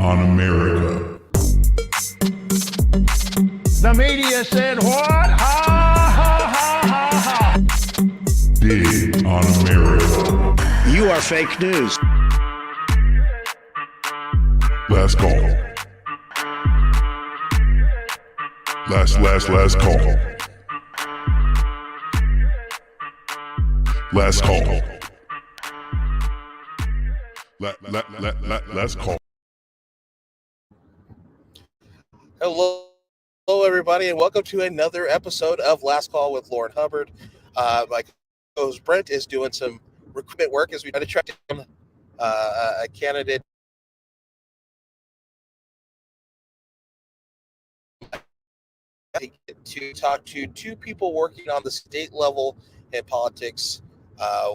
on America. The media said what? Ha ha ha ha ha. Dig on America. You are fake news. Last call. Last call. Last call. Last call. Hello, everybody, and welcome to another episode of Last Call with Lourin Hubbard. My co-host Brent is doing some recruitment work as we try to track down a candidate to talk to two people working on the state level in politics,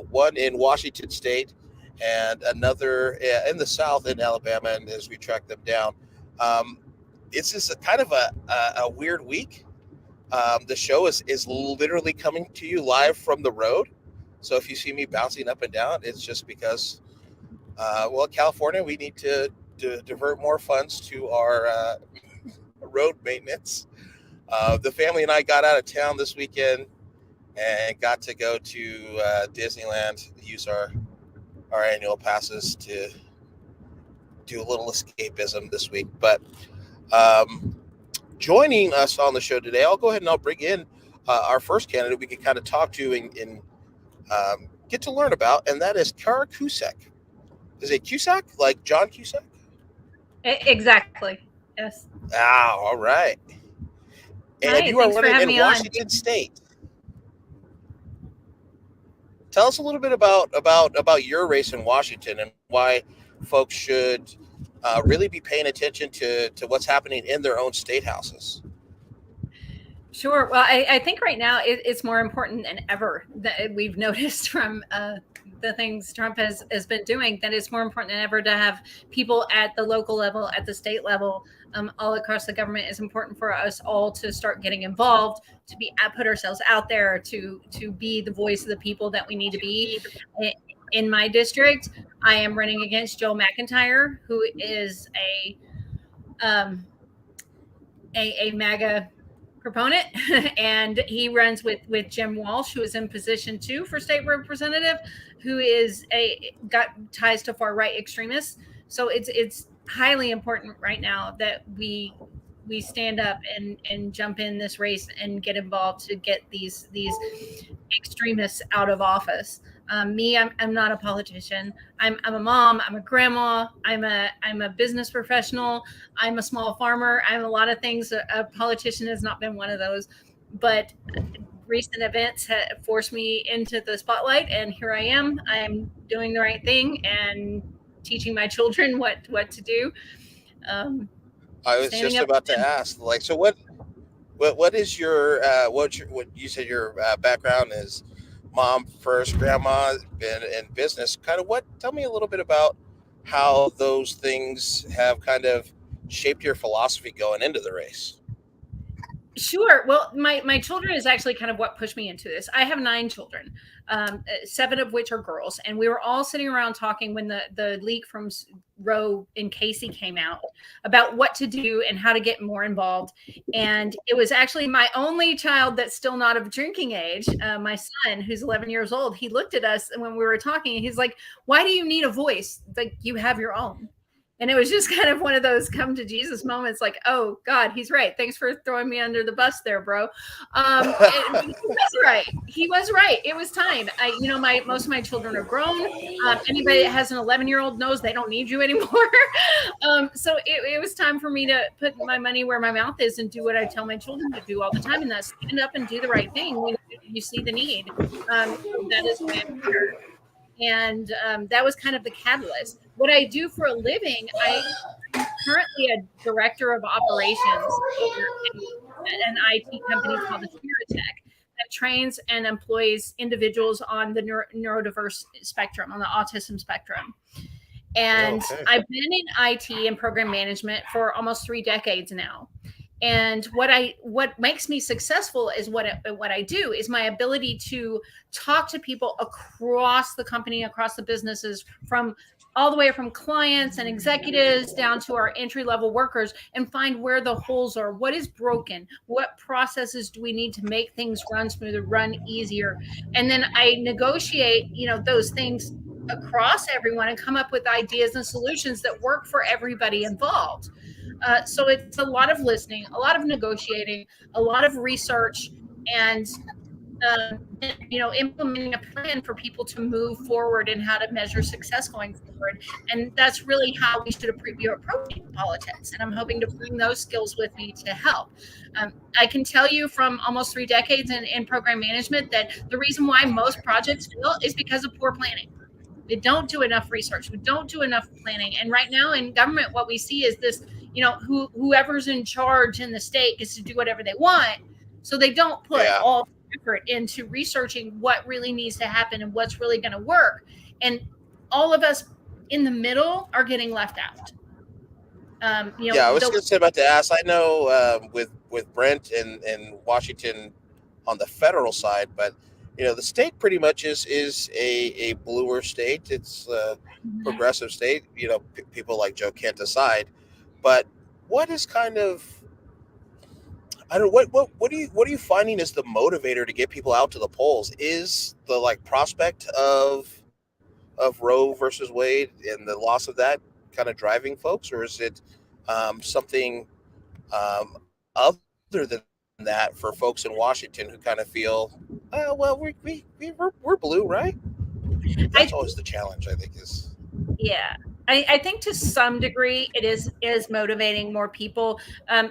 one in Washington State and another in the South in Alabama, and as we track them down. It's just a kind of a weird week. The show is literally coming to you live from the road. So if you see me bouncing up and down, it's just because, California, we need to divert more funds to our road maintenance. The family and I got out of town this weekend and got to go to Disneyland, use our annual passes to do a little escapism this week. But joining us on the show today, I'll go ahead and I'll bring in our first candidate we can kind of talk to and get to learn about, and that is Cara Cusack. Is it Cusack, like John Cusack? Exactly. Yes. Ah, all right. And Hi, you are thanks for running having in me on. Washington State. Tell us a little bit about your race in Washington and why folks should really be paying attention to what's happening in their own state houses. Sure. Well, I think right now it's more important than ever that we've noticed from the things Trump has been doing, that it's more important than ever to have people at the local level, at the state level, all across the government. It's important for us all to start getting involved, to put ourselves out there, to be the voice of the people that we need to be. In my district, I am running against Joe McIntyre, who is a MAGA proponent, and he runs with Jim Walsh, who is in position 2 for state representative, who is got ties to far right extremists. So it's highly important right now that we stand up and jump in this race and get involved to get these extremists out of office. I'm not a politician. I'm a mom. I'm a grandma. I'm a business professional. I'm a small farmer. I'm a lot of things. A politician has not been one of those, but recent events have forced me into the spotlight, and here I am. I'm doing the right thing and teaching my children what to do. I was just about to ask, like, so what is your what you said your background is? Mom first, grandma, been in business. Tell me a little bit about how those things have kind of shaped your philosophy going into the race. Sure. Well, my children is actually kind of what pushed me into this. I have 9 children, 7 of which are girls. And we were all sitting around talking when the leak from Roe and Casey came out about what to do and how to get more involved. And it was actually my only child that's still not of drinking age, my son, who's 11 years old. He looked at us when we were talking, and he's like, "Why do you need a voice? Like, you have your own." And it was just kind of one of those come to Jesus moments, like, oh God, he's right. Thanks for throwing me under the bus there, bro. He was right. He was right. It was time. Most of my children are grown. Anybody that has an 11-year-old knows they don't need you anymore. So it was time for me to put my money where my mouth is and do what I tell my children to do all the time, and that's stand up and do the right thing when you see the need. That is why I'm here. And that was kind of the catalyst. What I do for a living, I'm currently a director of operations at an IT company called the Spiritech that trains and employs individuals on the neurodiverse spectrum, on the autism spectrum. And I've been in IT and program management for almost 3 decades now. And what makes me successful is what I do is my ability to talk to people across the company, across the businesses, from all the way from clients and executives down to our entry-level workers, and find where the holes are, what is broken, what processes do we need to make things run smoother, run easier. And then I negotiate, those things across everyone and come up with ideas and solutions that work for everybody involved. So it's a lot of listening, a lot of negotiating, a lot of research, and implementing a plan for people to move forward and how to measure success going forward. And that's really how we should be approaching politics. And I'm hoping to bring those skills with me to help. I can tell you from almost 3 decades in program management that the reason why most projects fail is because of poor planning. We don't do enough research. We don't do enough planning. And right now in government, what we see is this, whoever's in charge in the state gets to do whatever they want. So they don't put all effort into researching what really needs to happen and what's really going to work. And all of us in the middle are getting left out. I was about to ask. I know with Brent and Washington on the federal side, but the state pretty much is a bluer state. It's a progressive state. People like Joe Kent aside, but what is kind of what are you finding is the motivator to get people out to the polls? Is the prospect of Roe versus Wade and the loss of that kind of driving folks, or is it something other than that for folks in Washington who kind of feel, we're blue, right? That's always the challenge, I think, is. Yeah. I think to some degree it is motivating more people,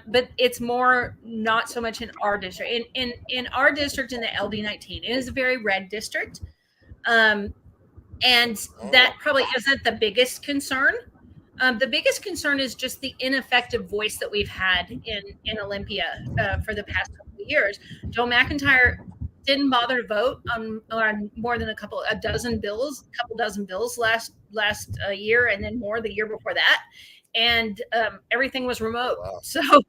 but it's more not so much in our district. In our district, in the LD19, it is a very red district, and that probably isn't the biggest concern. The biggest concern is just the ineffective voice that we've had in Olympia for the past couple of years. Joe McIntyre didn't bother to vote on more than a couple dozen bills last year, and then more the year before that, and everything was remote. Wow. So how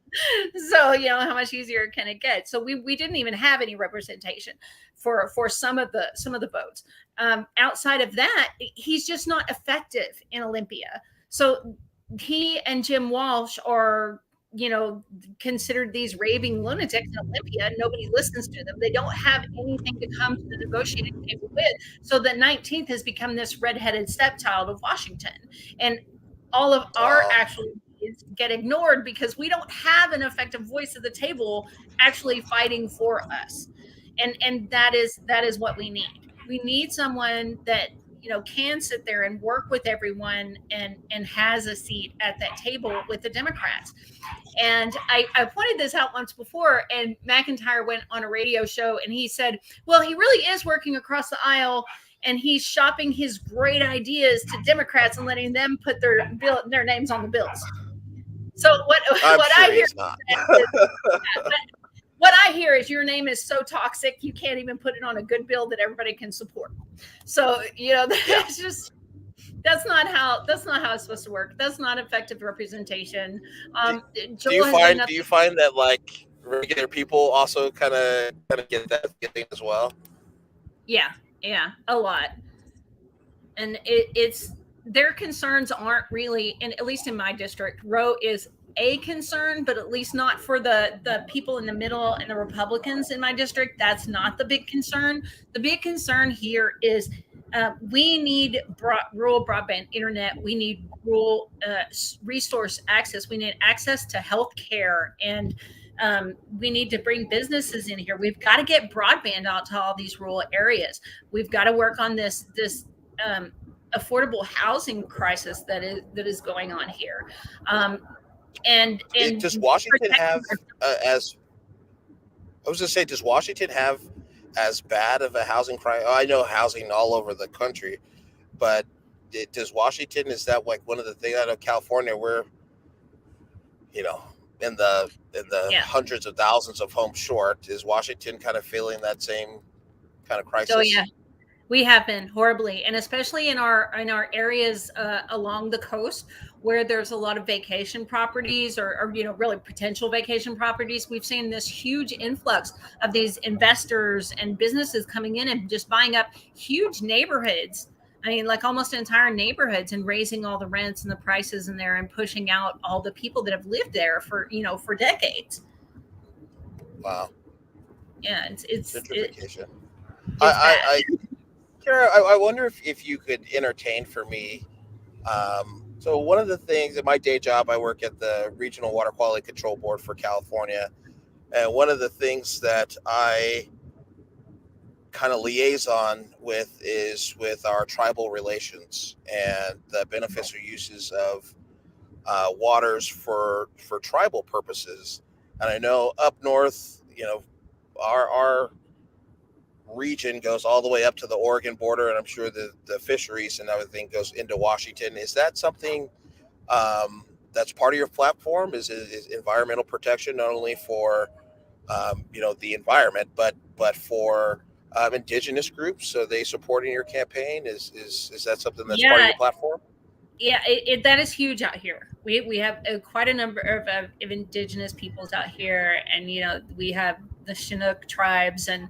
much easier can it get? So we didn't even have any representation for some of the votes. Outside of that, he's just not effective in Olympia. So he and Jim Walsh are considered these raving lunatics in Olympia. Nobody listens to them. They don't have anything to come to the negotiating table with. So the 19th has become this redheaded stepchild of Washington. And all of our actual needs get ignored because we don't have an effective voice at the table actually fighting for us. And that is what we need. We need someone that can sit there and work with everyone and has a seat at that table with the Democrats. And I pointed this out once before, and McIntyre went on a radio show and he said, well, he really is working across the aisle and he's shopping his great ideas to Democrats and letting them put their names on the bills. So what I hear what I hear is your name is so toxic you can't even put it on a good bill that everybody can support. So that's not how it's supposed to work. That's not effective representation. Do you find that regular people also kind of get that feeling as well? Yeah, a lot. And it's their concerns aren't really, and at least in my district, Roe is a concern, but at least not for the people in the middle and the Republicans in my district. That's not the big concern. The big concern here is we need rural broadband internet. We need rural resource access. We need access to health care, and we need to bring businesses in here. We've got to get broadband out to all these rural areas. We've got to work on this affordable housing crisis that is going on here. And does Washington have does Washington have as bad of a housing crisis? I know housing all over the country, but does Washington, is that one of the things? I know California, we're in the hundreds of thousands of homes short. Is Washington kind of feeling that same kind of crisis? Oh yeah, we have been horribly, and especially in our areas along the coast where there's a lot of vacation properties or really potential vacation properties. We've seen this huge influx of these investors and businesses coming in and just buying up huge neighborhoods I mean, like almost entire neighborhoods, and raising all the rents and the prices in there and pushing out all the people that have lived there for, for decades. Wow. Yeah, Gentrification. it's bad. Kara, I wonder if you could entertain for me. So one of the things in my day job, I work at the Regional Water Quality Control Board for California. And one of the things that I kind of liaison with is with our tribal relations and the beneficial uses of waters for tribal purposes. And I know up north, our region goes all the way up to the Oregon border, and I'm sure the fisheries and everything goes into Washington. Is that something that's part of your platform? Is environmental protection not only for the environment, but for indigenous groups? So they supporting your campaign? Is that something that's part of your platform? Yeah, that is huge out here. We have quite a number of indigenous peoples out here, and we have the Chinook tribes, and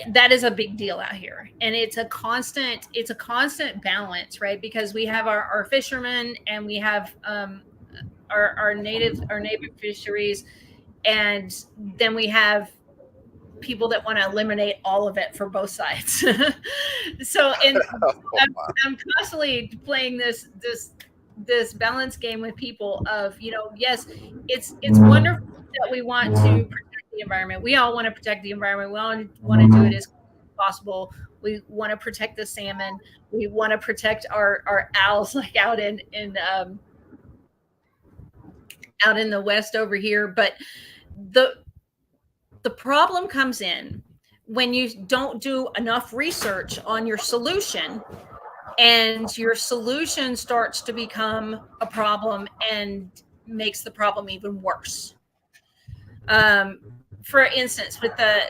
that is a big deal out here, and it's a constant balance, right? Because we have our fishermen, and we have our native fisheries, and then we have people that want to eliminate all of it for both sides. So, I'm constantly playing this balance game with people of, yes, it's wonderful that we want to protect the environment. We all want to protect the environment. We all want to do it as possible. We want to protect the salmon. We want to protect our owls, like out in the West over here. But the problem comes in when you don't do enough research on your solution, and your solution starts to become a problem and makes the problem even worse. For instance, with the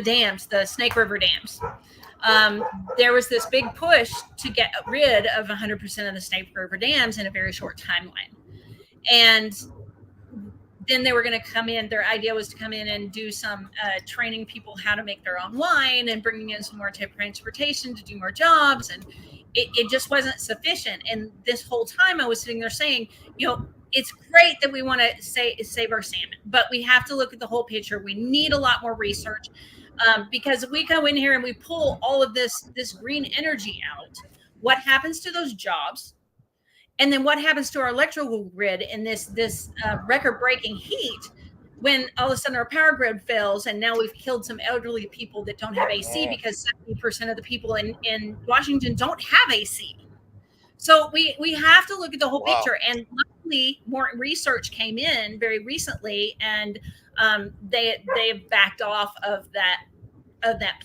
dams, the Snake River dams, there was this big push to get rid of 100% of the Snake River dams in a very short timeline. And then they were going to come in. Their idea was to come in and do some training people how to make their own wine, and bringing in some more transportation to do more jobs. And it just wasn't sufficient. And this whole time I was sitting there saying, it's great that we want to save our salmon, but we have to look at the whole picture. We need a lot more research, because if we go in here and we pull all of this green energy out, what happens to those jobs? And then what happens to our electrical grid in this record-breaking heat, when all of a sudden our power grid fails, and now we've killed some elderly people that don't have AC, because 70% of the people in Washington don't have AC. So we have to look at the whole picture. And luckily, more research came in very recently, and they backed off of that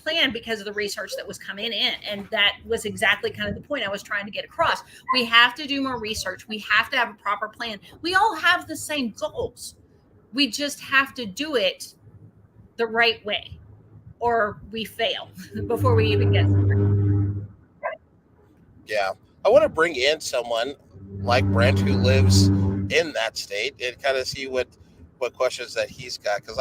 plan because of the research that was coming in. And that was exactly kind of the point I was trying to get across. We have to do more research. We have to have a proper plan. We all have the same goals. We just have to do it the right way, or we fail before we even get started. Yeah. I want to bring in someone like Brent, who lives in that state, and kind of see what questions that he's got. Because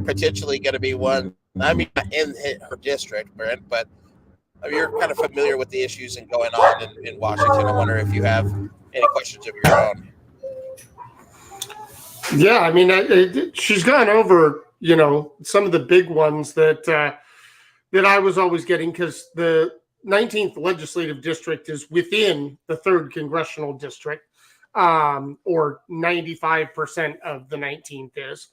potentially going to be one. Not in her district, Brent, but you're kind of familiar with the issues and going on in Washington. I wonder if you have any questions of your own. Yeah, she's gone over, some of the big ones that I was always getting, because the 19th legislative district is within the 3rd congressional district, or 95% of the 19th is.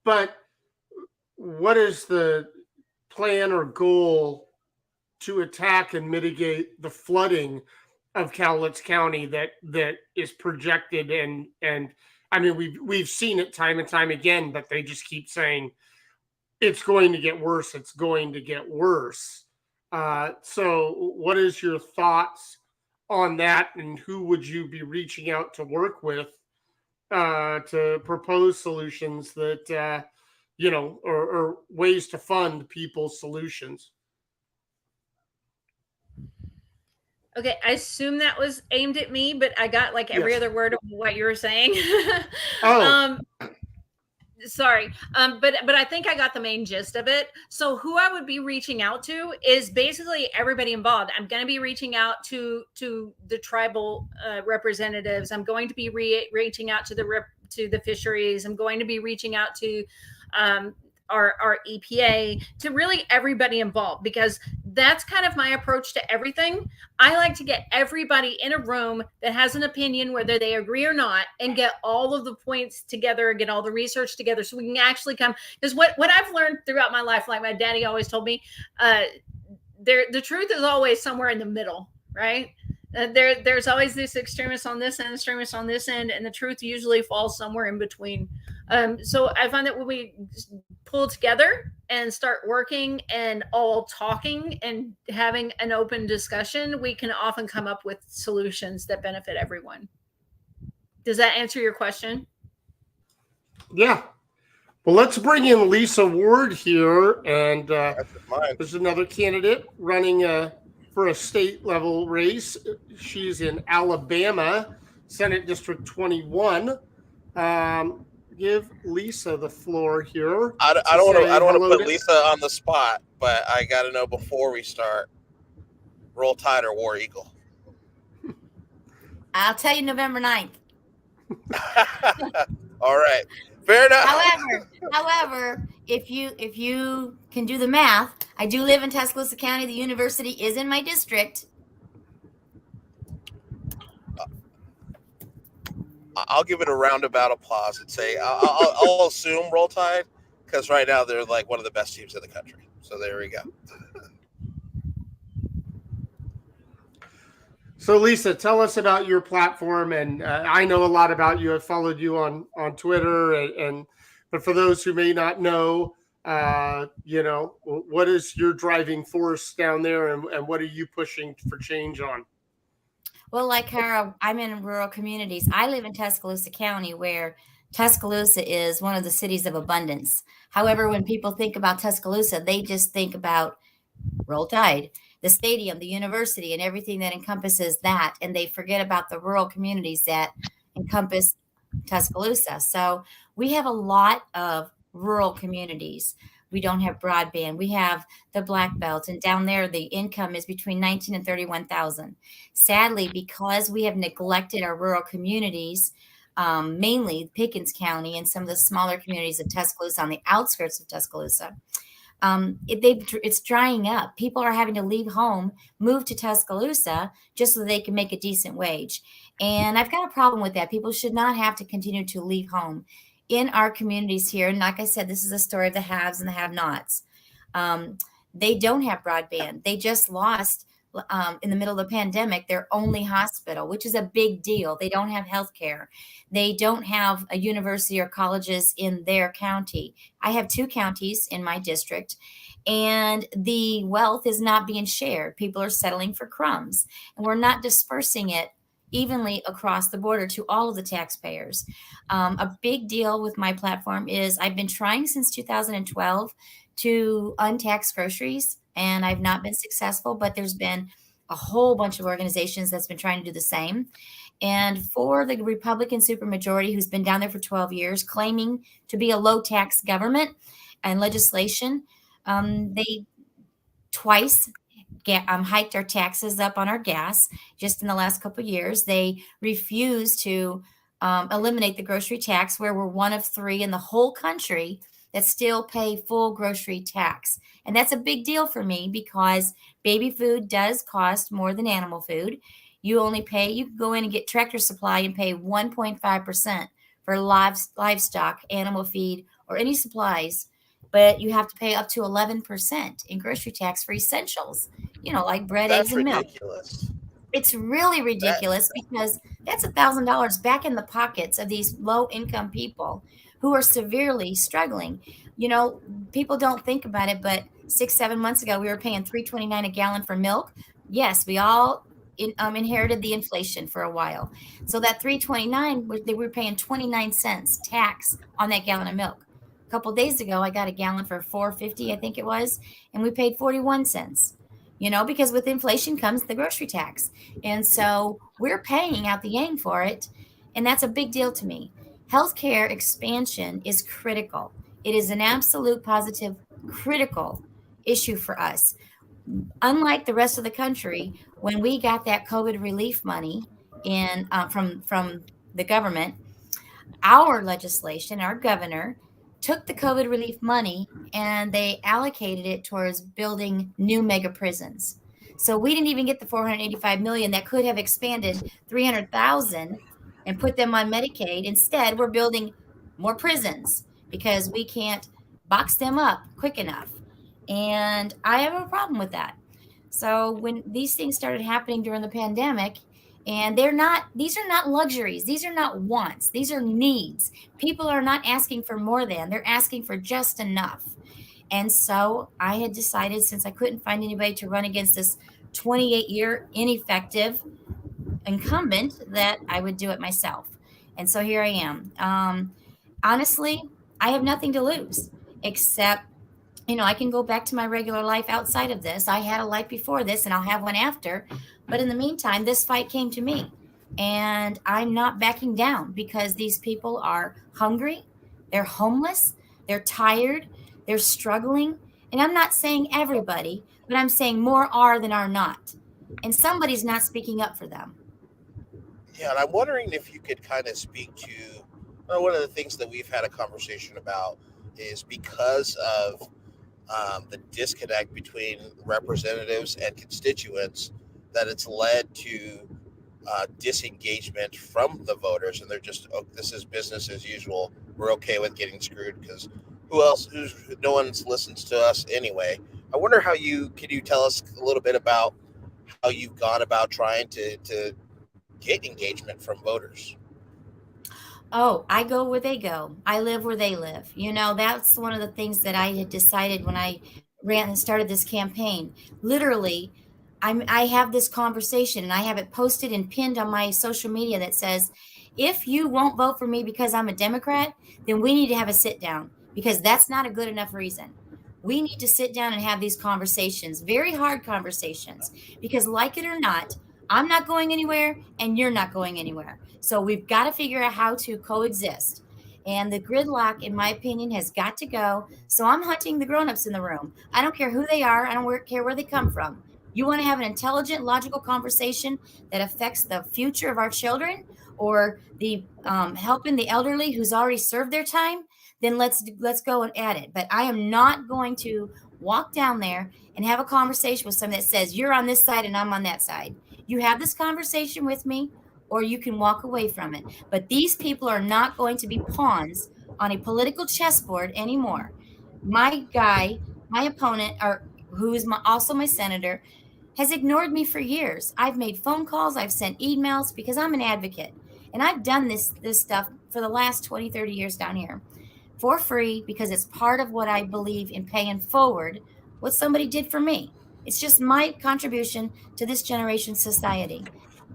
But what is the plan or goal to attack and mitigate the flooding of Cowlitz County that is projected? And we've seen it time and time again, but they just keep saying it's going to get worse. It's going to get worse. So what is your thoughts on that, and who would you be reaching out to work with to propose solutions that, or ways to fund people's solutions? Okay, I assume that was aimed at me, but I got like every Yes. other word of what you were saying. Oh. um, sorry, but I think I got the main gist of it. So who I would be reaching out to is basically everybody involved. I'm going to be reaching out to the tribal representatives. I'm going to be reaching out to the fisheries. I'm going to be reaching out to our EPA, to really everybody involved, because that's kind of my approach to everything. I like to get everybody in a room that has an opinion, whether they agree or not, and get all of the points together, get all the research together, so we can actually come. Because what I've learned throughout my life, like my daddy always told me, the truth is always somewhere in the middle, right? There's always this extremist on this end, extremist on this end, and the truth usually falls somewhere in between. So I find that when we pull together and start working and all talking and having an open discussion, we can often come up with solutions that benefit everyone. Does that answer your question? Yeah. Well, let's bring in Lisa Ward here, and there's another candidate running for a state level race. She's in Alabama, Senate District 21. Give Lisa the floor here. I don't want to put Lisa on the spot, but I got to know before we start. Roll Tide or War Eagle? I'll tell you November 9th. All right. Fair enough. However, if you can do the math, I do live in Tuscaloosa County. The university is in my district. I'll give it a roundabout applause and say I'll assume Roll Tide, because right now they're like one of the best teams in the country. So there we go. So Lisa, tell us about your platform, and I know a lot about you. I've followed you on Twitter, but for those who may not know, what is your driving force down there, and what are you pushing for change on? Well, like Cara, I'm in rural communities. I live in Tuscaloosa County, where Tuscaloosa is one of the cities of abundance. However, when people think about Tuscaloosa, they just think about Roll Tide, the stadium, the university, and everything that encompasses that. And they forget about the rural communities that encompass Tuscaloosa. So we have a lot of rural communities. We don't have broadband. We have the Black Belt, and down there the income is between 19 and 31,000. Sadly, because we have neglected our rural communities, mainly Pickens County and some of the smaller communities of Tuscaloosa on the outskirts of Tuscaloosa, it's drying up. People are having to leave home, move to Tuscaloosa just so they can make a decent wage. And I've got a problem with that. People should not have to continue to leave home. In our communities here, and like I said, this is a story of the haves and the have-nots. They don't have broadband. They just lost, in the middle of the pandemic, their only hospital, which is a big deal. They don't have health care. They don't have a university or colleges in their county. I have 2 counties in my district, and the wealth is not being shared. People are settling for crumbs, and we're not dispersing it evenly across the border to all of the taxpayers. A big deal with my platform is I've been trying since 2012 to untax groceries, and I've not been successful, but there's been a whole bunch of organizations that's been trying to do the same. And for the Republican supermajority, who's been down there for 12 years, claiming to be a low tax government and legislation, they twice hiked our taxes up on our gas just in the last couple of years. They refused to eliminate the grocery tax, where we're one of 3 in the whole country that still pay full grocery tax. And that's a big deal for me, because baby food does cost more than animal food. You can go in and get Tractor Supply and pay 1.5% for livestock, animal feed, or any supplies, but you have to pay up to 11% in grocery tax for essentials, like bread, eggs, and milk. Ridiculous. It's really ridiculous, because that's $1,000 back in the pockets of these low-income people who are severely struggling. People don't think about it, but 6-7 months ago, we were paying $3.29 a gallon for milk. Yes, we all inherited the inflation for a while. So that $3.29, they were paying 29 cents tax on that gallon of milk. A couple of days ago, I got a gallon for $4.50, I think it was, and we paid 41 cents. because with inflation comes the grocery tax. And so we're paying out the yang for it. And that's a big deal to me. Healthcare expansion is critical. It is an absolute positive, critical issue for us. Unlike the rest of the country, when we got that COVID relief money from the government, our legislation, our governor, took the COVID relief money and they allocated it towards building new mega prisons. So we didn't even get the $485 million that could have expanded 300,000 and put them on Medicaid. Instead, we're building more prisons because we can't box them up quick enough. And I have a problem with that. So when these things started happening during the pandemic, and these are not luxuries. These are not wants. These are needs. People are not asking for more than, they're asking for just enough. And so I had decided, since I couldn't find anybody to run against this 28-year ineffective incumbent, that I would do it myself. And so here I am. Honestly, I have nothing to lose except, I can go back to my regular life outside of this. I had a life before this and I'll have one after. But in the meantime, this fight came to me and I'm not backing down because these people are hungry. They're homeless. They're tired. They're struggling. And I'm not saying everybody, but I'm saying more are than are not. And somebody's not speaking up for them. Yeah, and I'm wondering if you could kind of speak to one of the things that we've had a conversation about is because of the disconnect between representatives and constituents, that it's led to disengagement from the voters, and they're just, this is business as usual. We're okay with getting screwed because no one listens to us anyway. I wonder can you tell us a little bit about how you've gone about trying to get engagement from voters? Oh, I go where they go. I live where they live. That's one of the things that I had decided when I ran and started this campaign. Literally, I have this conversation and I have it posted and pinned on my social media that says, if you won't vote for me because I'm a Democrat, then we need to have a sit down, because that's not a good enough reason. We need to sit down and have these conversations, very hard conversations, because like it or not, I'm not going anywhere and you're not going anywhere. So we've got to figure out how to coexist. And the gridlock, in my opinion, has got to go. So I'm hunting the grownups in the room. I don't care who they are. I don't care where they come from. You want to have an intelligent, logical conversation that affects the future of our children, or the helping the elderly who's already served their time, then let's go and at it. But I am not going to walk down there and have a conversation with someone that says, you're on this side and I'm on that side. You have this conversation with me, or you can walk away from it. But these people are not going to be pawns on a political chessboard anymore. My opponent, who is also my senator, has ignored me for years. I've made phone calls, I've sent emails, because I'm an advocate. And I've done this stuff for the last 20, 30 years down here for free, because it's part of what I believe in, paying forward what somebody did for me. It's just my contribution to this generation's society.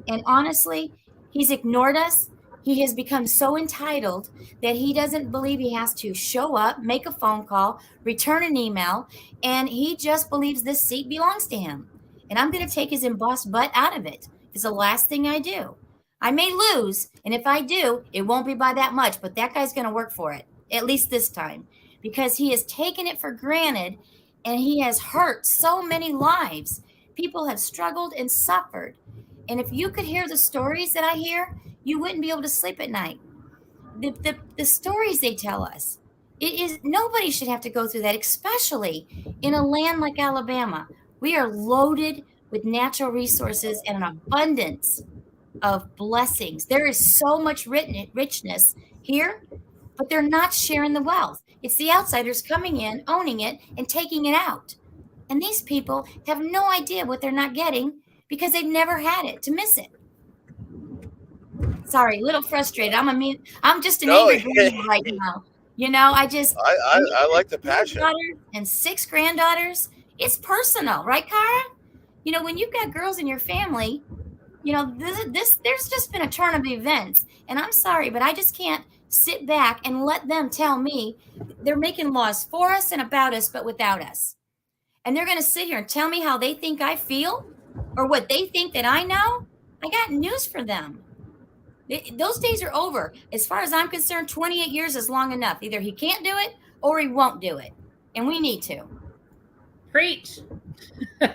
And honestly, he's ignored us. He has become so entitled that he doesn't believe he has to show up, make a phone call, return an email, and he just believes this seat belongs to him. And I'm going to take his embossed butt out of it. It's the last thing I do. I may lose, and if I do, it won't be by that much, but that guy's going to work for it, at least this time, because he has taken it for granted, and he has hurt so many lives. People have struggled and suffered. And if you could hear the stories that I hear, you wouldn't be able to sleep at night. The stories they tell us, nobody should have to go through that, especially in a land like Alabama. We are loaded with natural resources and an abundance of blessings. There is so much richness here, but they're not sharing the wealth. It's the outsiders coming in, owning it, and taking it out. And these people have no idea what they're not getting because they've never had it to miss it. Sorry, a little frustrated. I'm just an angry grandma right now. I like the passion. And 6 granddaughters. It's personal, right, Cara? When you've got girls in your family, there's just been a turn of events. And I'm sorry, but I just can't sit back and let them tell me they're making laws for us and about us, but without us. and they're going to sit here and tell me how they think I feel or what they think that I know, I got news for them. Those days are over. As far as I'm concerned, 28 years is long enough. Either he can't do it or he won't do it. And we need to. Preach. Oh,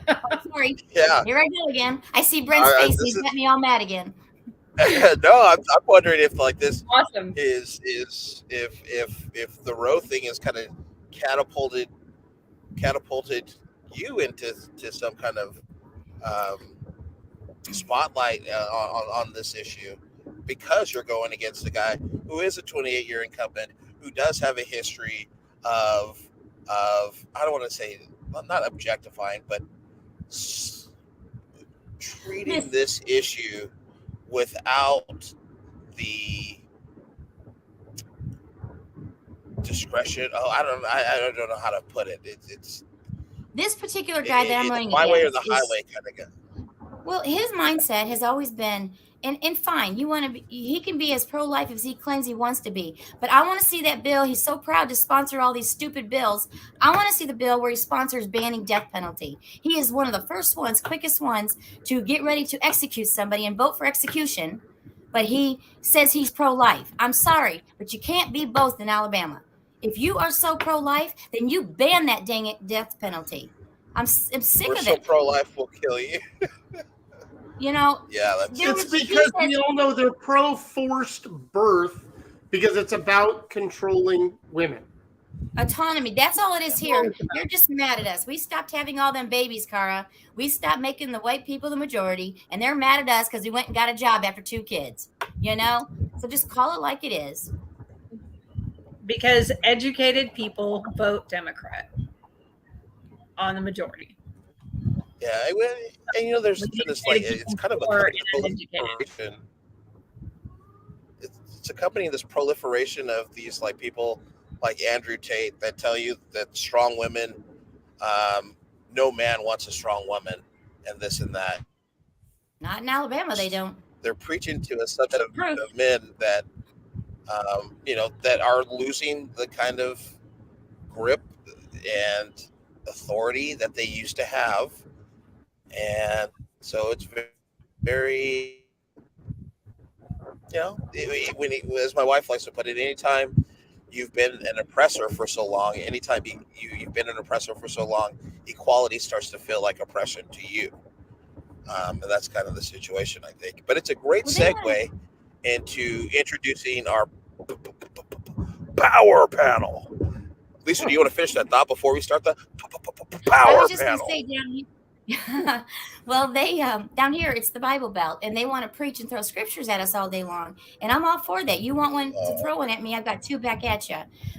sorry. Yeah. Here I go again. I see Brent's face. He's got me all mad again. No, I'm wondering if like this Awesome. is if the Roe thing is kind of catapulted you into some kind of spotlight on this issue, because you're going against a guy who is a 28-year incumbent, who does have a history of I don't want to say, not objectifying, but treating this issue without the discretion. Oh, I don't know how to put it. It's this particular guy that I'm running my way or the against highway kind of guy. Well, his mindset has always been, and fine, you want to be, he can be as pro-life as he claims he wants to be, but I want to see that bill. He's so proud to sponsor all these stupid bills. I want to see the bill where he sponsors banning death penalty. He is one of the first ones, quickest ones to get ready to execute somebody and vote for execution, but he says he's pro-life. I'm sorry, but you can't be both in Alabama. If you are so pro-life, then you ban that dang it death penalty. I'm sick of it. Pro-life will kill you. You know, yeah, that's it's because we all know they're pro forced birth because it's about controlling women. Autonomy. That's all it is here. You're just mad at us. We stopped having all them babies, Cara. We stopped making the white people the majority, and they're mad at us because we went and got a job after 2 kids. You know? So just call it like it is. Because educated people vote Democrat on the majority. Yeah, and you know, there's been this like it's kind of a proliferation. It's accompanying this proliferation of these like people like Andrew Tate that tell you that strong women, no man wants a strong woman, and this and that. Not in Alabama, they don't. They're preaching to a subset of men that, you know, that are losing the kind of grip and authority that they used to have. And so it's very, you know, as my wife likes to put it, anytime you've been an oppressor for so long, anytime you've been an oppressor for so long, equality starts to feel like oppression to you. And that's kind of the situation, I think. But it's a great segue into introducing our power panel. Lisa, do you want to finish that thought before we start the power panel? I was just going to say, down here, well, they down here it's the Bible Belt, and they want to preach and throw scriptures at us all day long, and I'm all for that. You want one to throw one at me, I've got 2 back at you.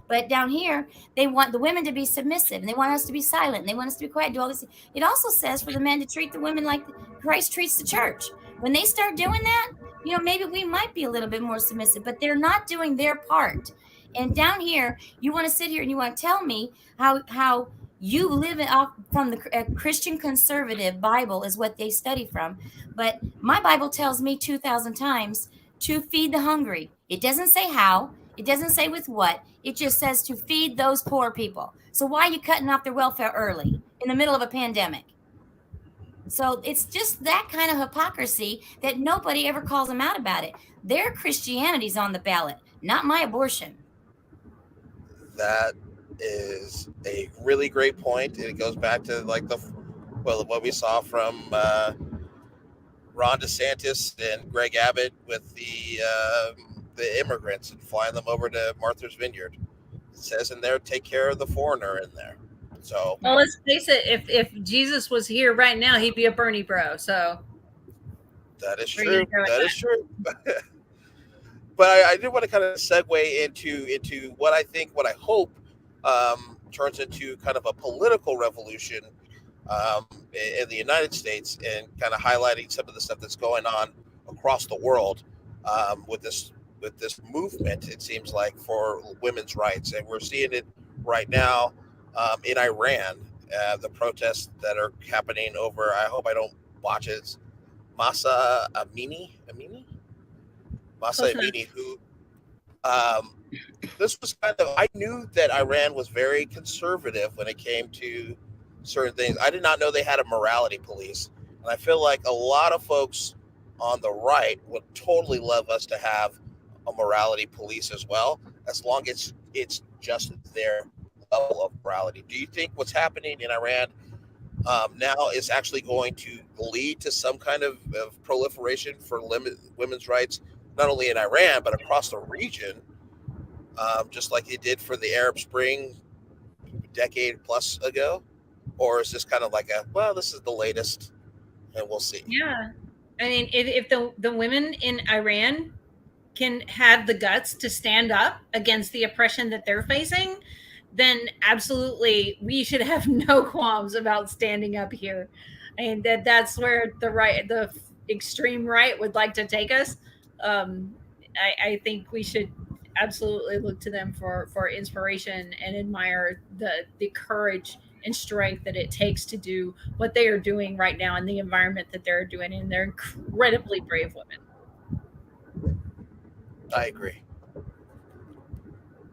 But down here they want the women to be submissive, and they want us to be silent, and they want us to be quiet, do all this. It also says for the men to treat the women like Christ treats the church. When they start doing that, you know, maybe we might be a little bit more submissive, but they're not doing their part. And down here you want to sit here and you want to tell me how you live it off from the Christian conservative Bible is what they study from. But my Bible tells me 2,000 times to feed the hungry. It doesn't say how. It doesn't say with what. It just says to feed those poor people. So why are you cutting off their welfare early in the middle of a pandemic? So it's just that kind of hypocrisy that nobody ever calls them out about it. Their Christianity's on the ballot, not my abortion. That is a really great point, and it goes back to like what we saw from Ron DeSantis and Greg Abbott with the immigrants and flying them over to Martha's Vineyard. It says in there, take care of the foreigner in there. So, well, let's face it, if Jesus was here right now, he'd be a Bernie bro. So that is true. That is true. But I did want to kind of segue into what I hope turns into kind of a political revolution in the United States, and kind of highlighting some of the stuff that's going on across the world with this movement. It seems like for women's rights, and we're seeing it right now in Iran. The protests that are happening over, I hope I don't botch it, it's Masa Amini, who this was kind of, I knew that Iran was very conservative when it came to certain things. I did not know they had a morality police. And I feel like a lot of folks on the right would totally love us to have a morality police as well, as long as it's just their level of morality. Do you think what's happening in Iran now is actually going to lead to some kind of proliferation for women's rights, not only in Iran, but across the region, just like it did for the Arab Spring a decade plus ago? Or is this kind of like this is the latest and we'll see? Yeah. I mean, if the women in Iran can have the guts to stand up against the oppression that they're facing, then absolutely we should have no qualms about standing up here. And that's where the extreme right would like to take us. I think we should absolutely look to them for inspiration and admire the courage and strength that it takes to do what they are doing right now in the environment that they're doing. And they're incredibly brave women. I agree.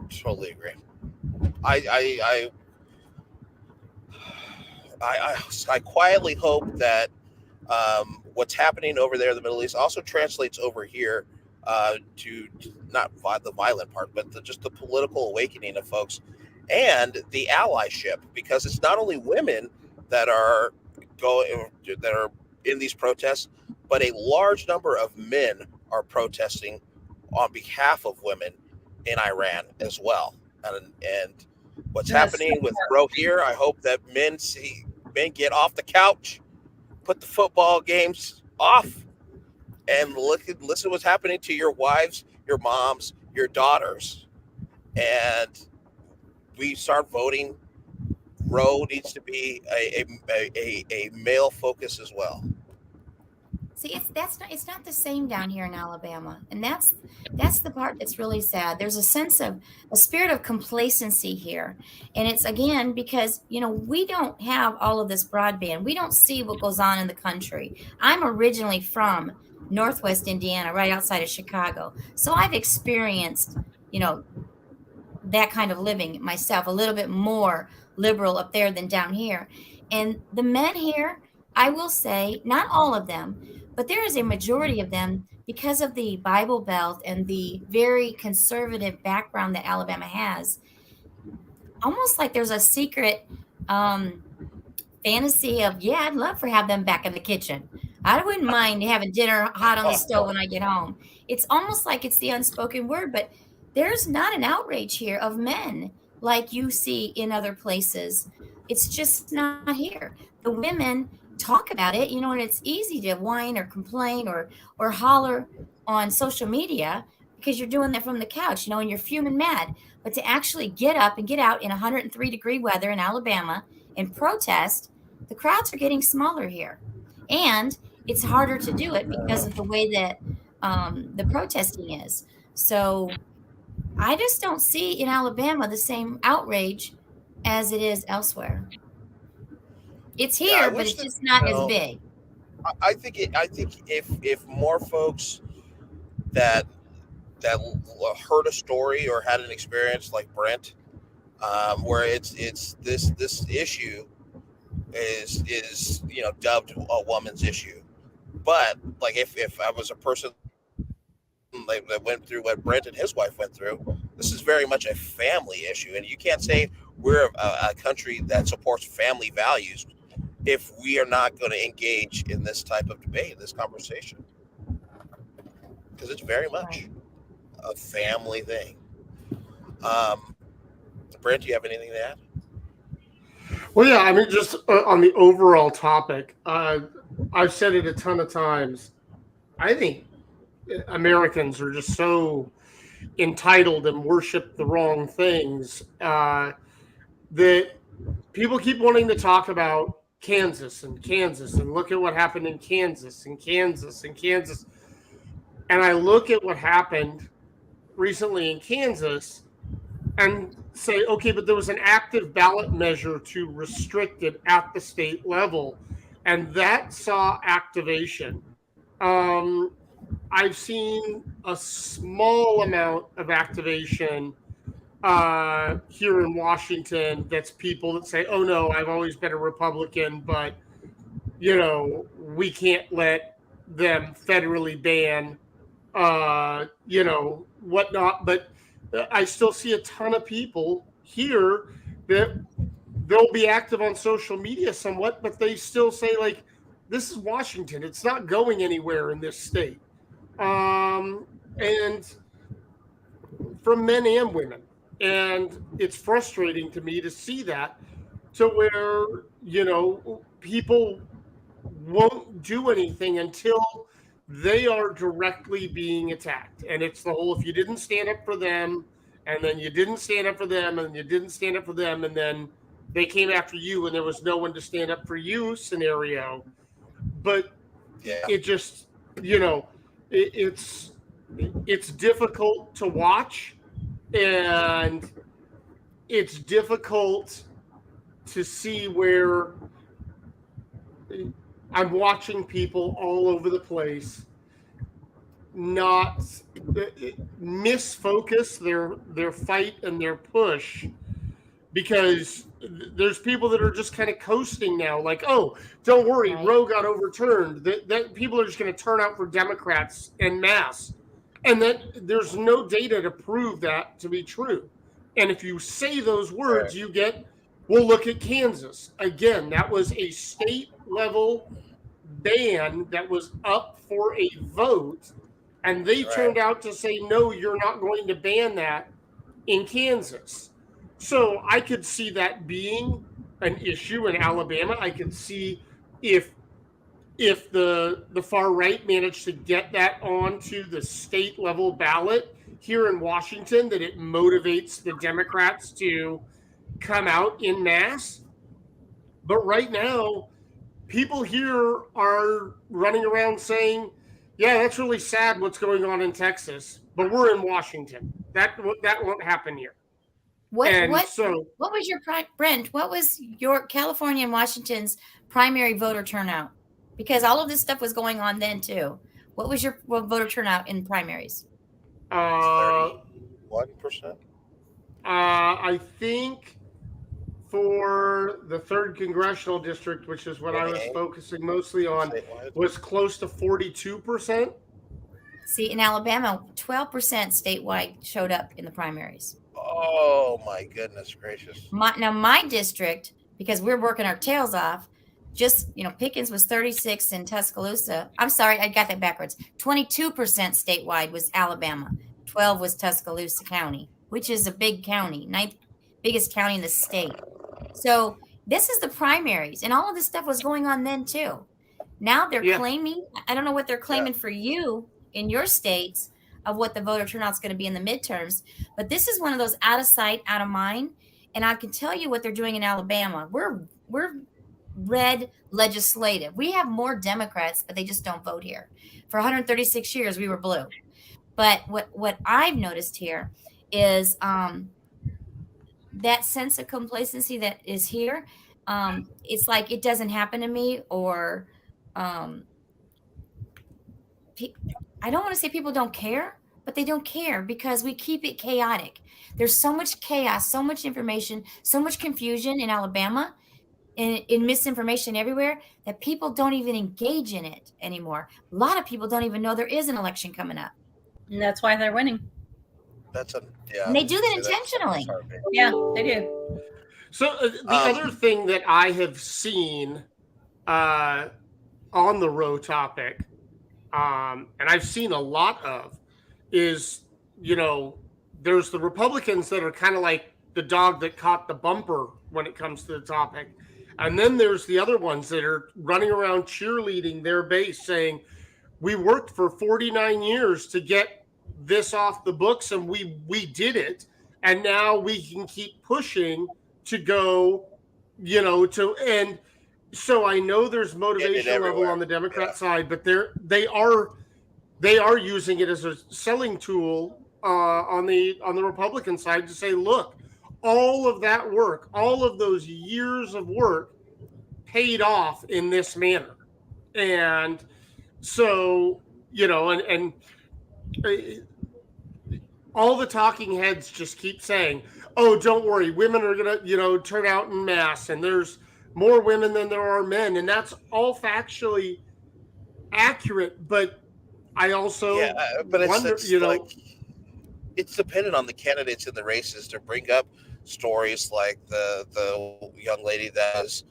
Totally agree. I quietly hope that what's happening over there in the Middle East also translates over here to not the violent part, but just the political awakening of folks and the allyship, because it's not only women that are in these protests, but a large number of men are protesting on behalf of women in Iran as well. And what's happening with Bro here, I hope that men get off the couch, put the football games off, and listen to what's happening to your wives, your moms, your daughters. And we start voting. Roe needs to be a male focus as well. See, it's not the same down here in Alabama, and that's the part that's really sad. There's a spirit of complacency here, and it's again because we don't have all of this broadband. We don't see what goes on in the country. I'm originally from Northwest Indiana, right outside of Chicago, so I've experienced that kind of living myself, a little bit more liberal up there than down here. And the men here, I will say, not all of them, but there is a majority of them, because of the Bible Belt and the very conservative background that Alabama has, almost like there's a secret fantasy of, I'd love to have them back in the kitchen. I wouldn't mind having dinner hot on the stove when I get home. It's almost like it's the unspoken word, but there's not an outrage here of men like you see in other places. It's just not here. The women talk about it, and it's easy to whine or complain or holler on social media because you're doing that from the couch, and you're fuming mad. But to actually get up and get out in 103-degree weather in Alabama and protest, the crowds are getting smaller here. And it's harder to do it because of the way that the protesting is. So I just don't see in Alabama the same outrage as it is elsewhere. It's here, but it's just not as big. I think if more folks that heard a story or had an experience like Brent, where it's this issue is dubbed a woman's issue, but like if I was a person that went through what Brent and his wife went through, this is very much a family issue, and you can't say we're a country that supports family values if we are not going to engage in this type of debate, this conversation, because it's very much a family thing. Brent, do you have anything to add? Well, yeah, I mean, just on the overall topic, I've said it a ton of times. I think Americans are just so entitled and worship the wrong things that people keep wanting to talk about Kansas and look at what happened in Kansas. And I look at what happened recently in Kansas and say, okay, but there was an active ballot measure to restrict it at the state level, and that saw activation. I've seen a small amount of activation here in Washington that's people that say, oh no, I've always been a Republican, but we can't let them federally ban whatnot. But I still see a ton of people here that they'll be active on social media somewhat, but they still say, like, this is Washington. It's not going anywhere in this state. And from men and women. And it's frustrating to me to see that, to where, people won't do anything until they are directly being attacked. And it's the whole, if you didn't stand up for them, and then you didn't stand up for them, and you didn't stand up for them, and then they came after you and there was no one to stand up for you scenario. But it just, it's difficult to watch, and it's difficult to see where I'm watching people all over the place not misfocus their fight and their push, because there's people that are just kind of coasting now, like, oh, don't worry, Right. Roe got overturned. That people are just going to turn out for Democrats en masse, and then there's no data to prove that to be true. And if you say those words, you get, well, look at Kansas again. That was a state level ban that was up for a vote, and they turned out to say, no, you're not going to ban that in Kansas. So I could see that being an issue in Alabama. I could see if the far right managed to get that onto the state level ballot here in Washington, that it motivates the Democrats to come out in mass. But right now, people here are running around saying, yeah, that's really sad what's going on in Texas, but we're in Washington. That won't happen here. What So was your Brent? What was your California and Washington's primary voter turnout? Because all of this stuff was going on then too. What was your voter turnout in primaries? 31%. I think for the 3rd congressional district, which is what I was focusing mostly on, was close to 42%. See, in Alabama, 12% statewide showed up in the primaries. Oh my goodness gracious! My district, because we're working our tails off, just Pickens was 36 in Tuscaloosa. I'm sorry, I got that backwards. 22% statewide was Alabama. 12 was Tuscaloosa County, which is a big county, 9th biggest county in the state. So this is the primaries, and all of this stuff was going on then too. Now they're claiming, I don't know what they're claiming for you in your states of what the voter turnout's going to be in the midterms, but this is one of those out of sight, out of mind. And I can tell you what they're doing in Alabama. We're red legislative. We have more Democrats, but they just don't vote here. For 136 years, we were blue. But what I've noticed here is that sense of complacency that is here. It's like it doesn't happen to me, or I don't want to say people don't care, but they don't care because we keep it chaotic. There's so much chaos, so much information, so much confusion in Alabama, and in misinformation everywhere, that people don't even engage in it anymore. A lot of people don't even know there is an election coming up. And that's why they're winning. And they do that intentionally. Yeah, they do. So the other thing that I have seen on the Roe topic, and I've seen a lot of, is, there's the Republicans that are kind of like the dog that caught the bumper when it comes to the topic. And then there's the other ones that are running around cheerleading their base, saying, we worked for 49 years to get this off the books, and we did it. And now we can keep pushing to go, and so I know there's motivation level on the Democrat side, but they are using it as a selling tool on the Republican side to say, look, all of that work, all of those years of work paid off in this manner. And so, and all the talking heads just keep saying, "Oh, don't worry, women are gonna, turn out in mass, and there's more women than there are men," and that's all factually accurate. But I also but wonder, it's dependent on the candidates in the races to bring up stories like the young lady that was,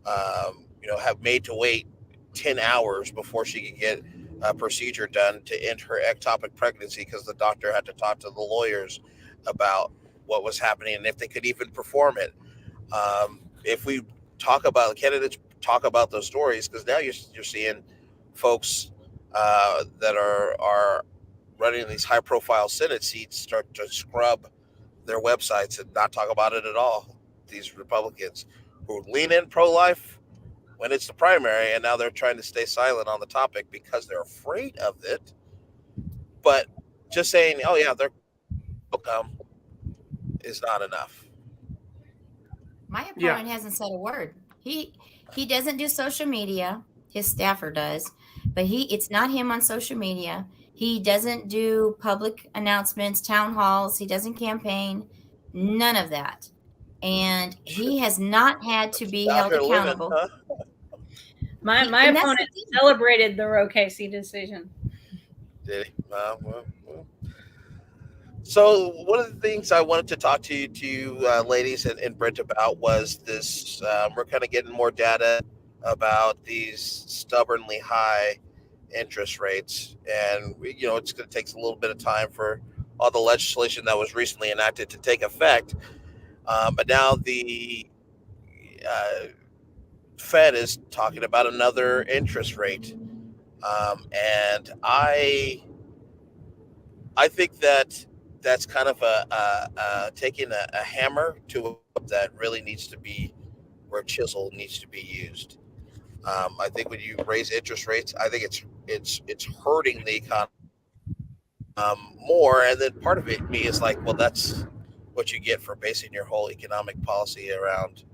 have made to wait 10 hours before she could get a procedure done to end her ectopic pregnancy because the doctor had to talk to the lawyers about what was happening and if they could even perform it. If we talk about candidates, talk about those stories, because now you're seeing folks that are running these high profile Senate seats start to scrub their websites and not talk about it at all. These Republicans who lean in pro-life when it's the primary, and now they're trying to stay silent on the topic because they're afraid of it. But just saying, "Oh yeah, they're welcome," is not enough. My opponent hasn't said a word. He doesn't do social media. His staffer does, but it's not him on social media. He doesn't do public announcements, town halls. He doesn't campaign, none of that. And he has not had to be held accountable. Living, huh? My opponent celebrated the Roe Casey decision. Did he? Well. So one of the things I wanted to talk to you ladies and Brent about was this. We're kind of getting more data about these stubbornly high interest rates, and it's going to take a little bit of time for all the legislation that was recently enacted to take effect. But now the Fed is talking about another interest rate, and I think that's kind of a taking a hammer to that really needs to be where chisel needs to be used. I think when you raise interest rates, I think it's hurting the economy more. And then part of it me is like, well, that's what you get for basing your whole economic policy around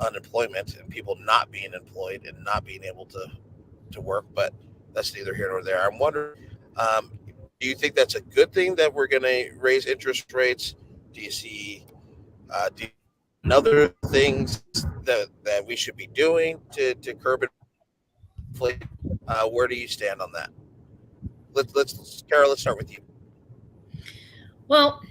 unemployment and people not being employed and not being able to work. But that's neither here nor there. I'm wondering, do you think that's a good thing that we're going to raise interest rates? Do you see other things that we should be doing to curb inflation? Where do you stand on that? Cara, let's start with you. Well,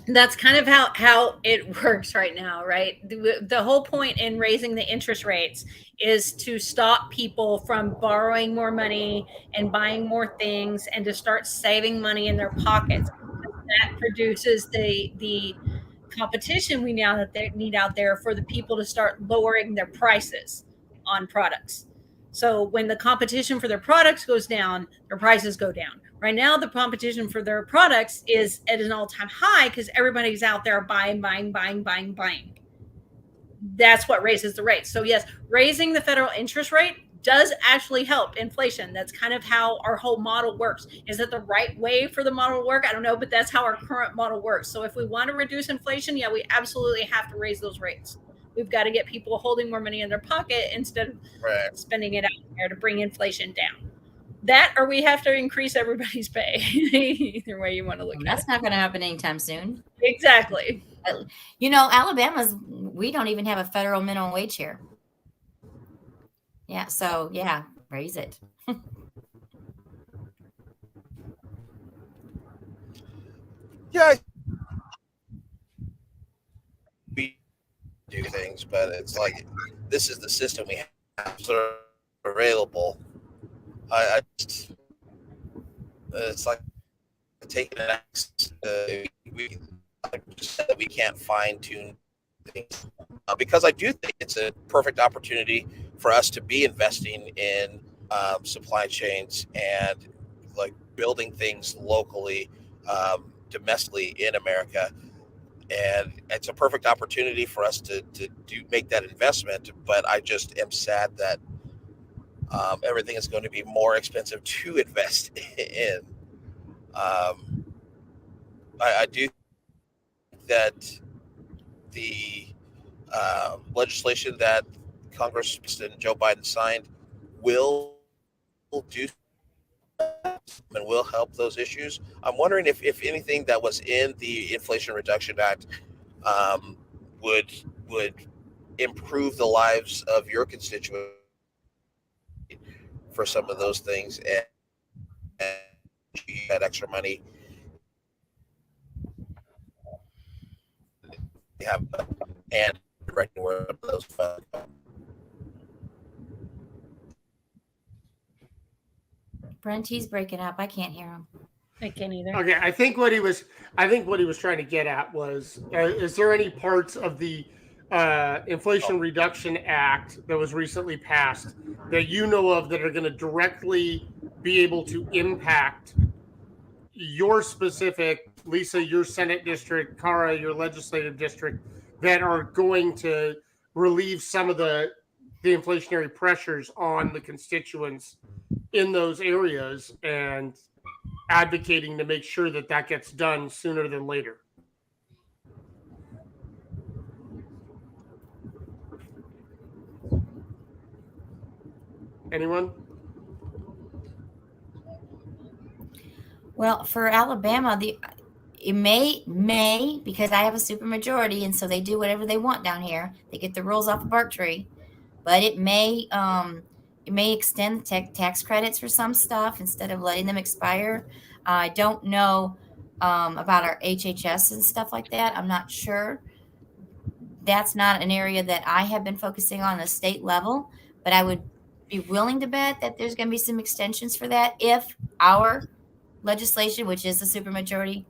that's kind of how it works right now, right? The whole point in raising the interest rates is to stop people from borrowing more money and buying more things and to start saving money in their pockets. That produces the competition we now need out there for the people to start lowering their prices on products. So when the competition for their products goes down, their prices go down. Right now, the competition for their products is at an all-time high because everybody's out there buying. That's what raises the rate. So yes, raising the federal interest rate does actually help inflation. That's kind of how our whole model works. Is it the right way for the model to work? I don't know, but that's how our current model works. So if we want to reduce inflation, yeah, we absolutely have to raise those rates. We've got to get people holding more money in their pocket instead of spending it out there to bring inflation down. That, or we have to increase everybody's pay. Either way you want to look at it. That's not going to happen anytime soon. Exactly. Alabama's, we don't even have a federal minimum wage here. Yeah, so yeah, raise it. Yeah, we do things, but it's like this is the system we have sort of available. It's like taking an axe. We can't fine tune things because I do think it's a perfect opportunity for us to be investing in supply chains and like building things locally, domestically in America. And it's a perfect opportunity for us to make that investment. But I just am sad that everything is going to be more expensive to invest in. I do think that the legislation that Congress and Joe Biden signed will do and will help those issues. I'm wondering if anything that was in the Inflation Reduction Act would improve the lives of your constituents for some of those things, and you had extra money. You have and directing where those funds go. Brent, he's breaking up. I can't hear him. I can't either. Okay, I think what he was trying to get at was, is there any parts of the Inflation Reduction Act that was recently passed that you know of that are going to directly be able to impact your specific, Lisa, your Senate district, Cara, your legislative district, that are going to relieve some of the inflationary pressures on the constituents in those areas and advocating to make sure that that gets done sooner than later? Anyone? Well, for Alabama, it may because I have a supermajority, and so they do whatever they want down here. They get the rules off the bark tree, but it may extend the tax credits for some stuff instead of letting them expire. I don't know about our HHS and stuff like that. I'm not sure. That's not an area that I have been focusing on the state level, but I would be willing to bet that there's going to be some extensions for that if our legislation, which is the supermajority,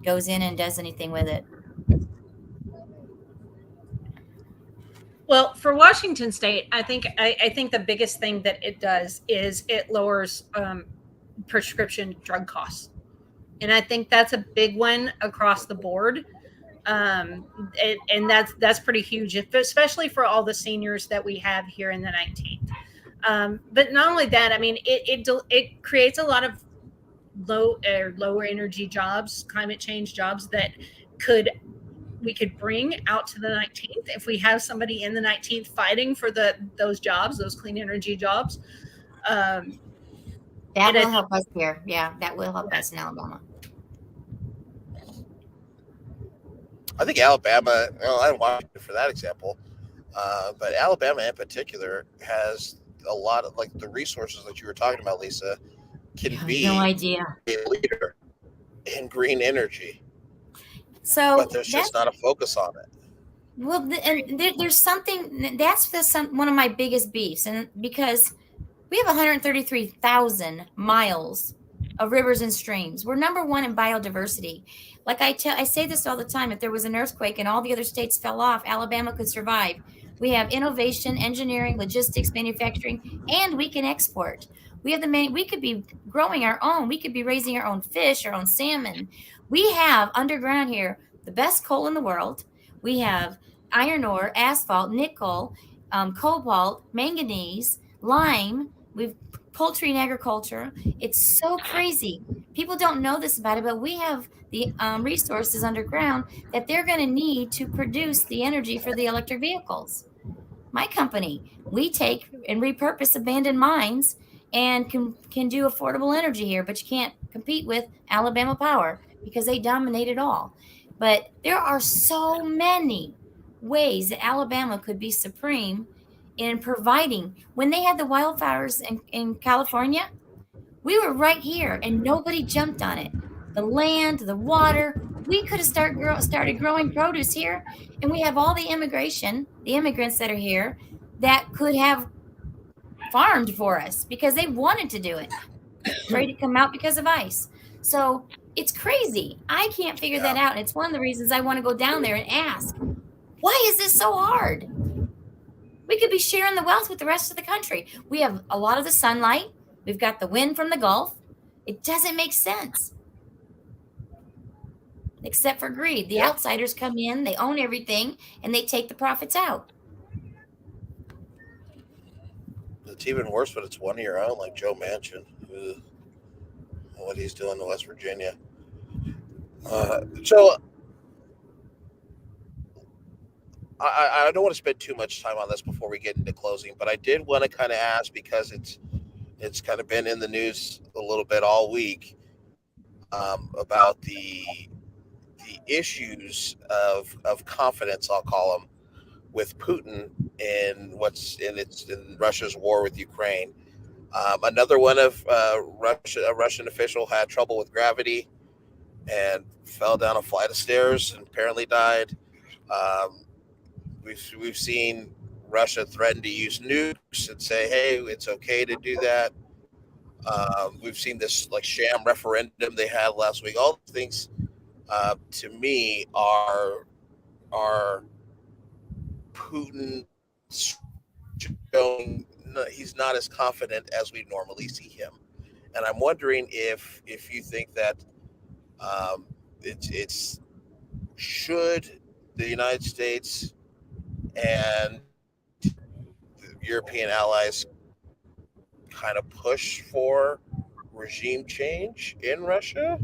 goes in and does anything with it. Well, for Washington State, I think the biggest thing that it does is it lowers prescription drug costs, and I think that's a big one across the board. And that's pretty huge, especially for all the seniors that we have here in the 19th. But not only that, I mean, it creates a lot of lower energy jobs, climate change jobs that we could bring out to the 19th if we have somebody in the 19th fighting for those jobs, those clean energy jobs. That will help us here. Yeah, that will help us in Alabama. I think Alabama, well, I don't want it for that example, but Alabama in particular has a lot of, like, the resources that you were talking about, Lisa, can be no idea a leader in green energy. So but there's just not a focus on it. Well, there's something that's one of my biggest beefs, and because we have 133,000 miles of rivers and streams, we're number one in biodiversity. Like I say this all the time: if there was an earthquake and all the other states fell off, Alabama could survive. We have innovation, engineering, logistics, manufacturing, and we can export. We have we could be growing our own. We could be raising our own fish, our own salmon. We have underground here the best coal in the world. We have iron ore, asphalt, nickel, cobalt, manganese, lime. We've poultry and agriculture. It's so crazy. People don't know this about it, but we have the resources underground that they're going to need to produce the energy for the electric vehicles. My company, we take and repurpose abandoned mines and can do affordable energy here, but you can't compete with Alabama Power because they dominate it all. But there are so many ways that Alabama could be supreme in providing. When they had the wildfires in California, we were right here and nobody jumped on it. The land, the water, we could have started growing produce here, and we have all the immigrants that are here that could have farmed for us because they wanted to do it, afraid to come out because of ice. So it's crazy. I can't figure that out. And it's one of the reasons I want to go down there and ask, why is this so hard? We could be sharing the wealth with the rest of the country. We have a lot of the sunlight. We've got the wind from the Gulf. It doesn't make sense. Except for greed. The outsiders come in, they own everything, and they take the profits out. It's even worse when it's one of your own, like Joe Manchin, what he's doing in West Virginia. So I don't want to spend too much time on this before we get into closing, but I did want to kind of ask, because it's it's kind of been in the news a little bit all week about the issues of confidence, I'll call them, with Putin in in Russia's war with Ukraine. Another one of a Russian official had trouble with gravity and fell down a flight of stairs and apparently died. We've seen Russia threaten to use nukes and say, "Hey, it's okay to do that." We've seen this like sham referendum they had last week. All these things, to me, are Putin showing he's not as confident as we normally see him. And I'm wondering if you think that it's should the United States and the European allies kind of push for regime change in Russia,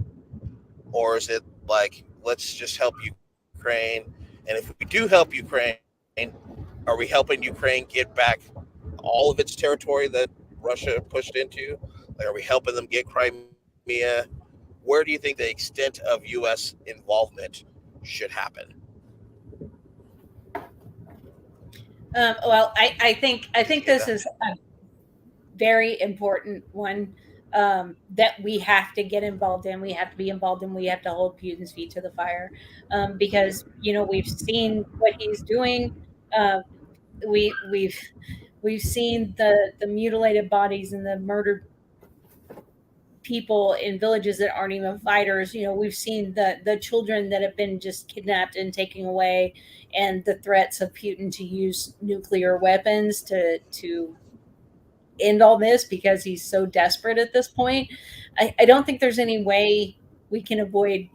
or is it like, let's just help Ukraine? And if we do help Ukraine, are we helping Ukraine get back all of its territory that Russia pushed into? Like, are we helping them get Crimea? Where do you think the extent of U.S. involvement should happen? Well, I think this is a very important one that we have to get involved in. We have to be involved in. We have to hold Putin's feet to the fire because we've seen what he's doing. We've seen the mutilated bodies and the murdered people in villages that aren't even fighters. We've seen the children that have been just kidnapped and taken away, and the threats of Putin to use nuclear weapons to end all this because he's so desperate at this point. I don't think there's any way we can avoid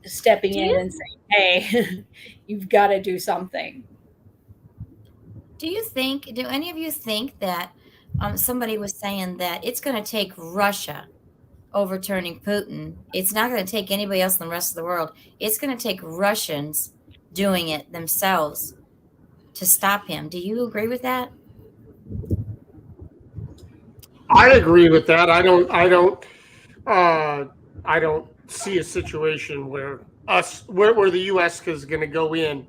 stepping in and saying, hey, you've got to do something. Do any of you think that somebody was saying that it's going to take Russia overturning Putin? It's not going to take anybody else in the rest of the world. It's going to take Russians doing it themselves to stop him. Do you agree with that? I agree with that. I don't see a situation where the U.S. is going to go in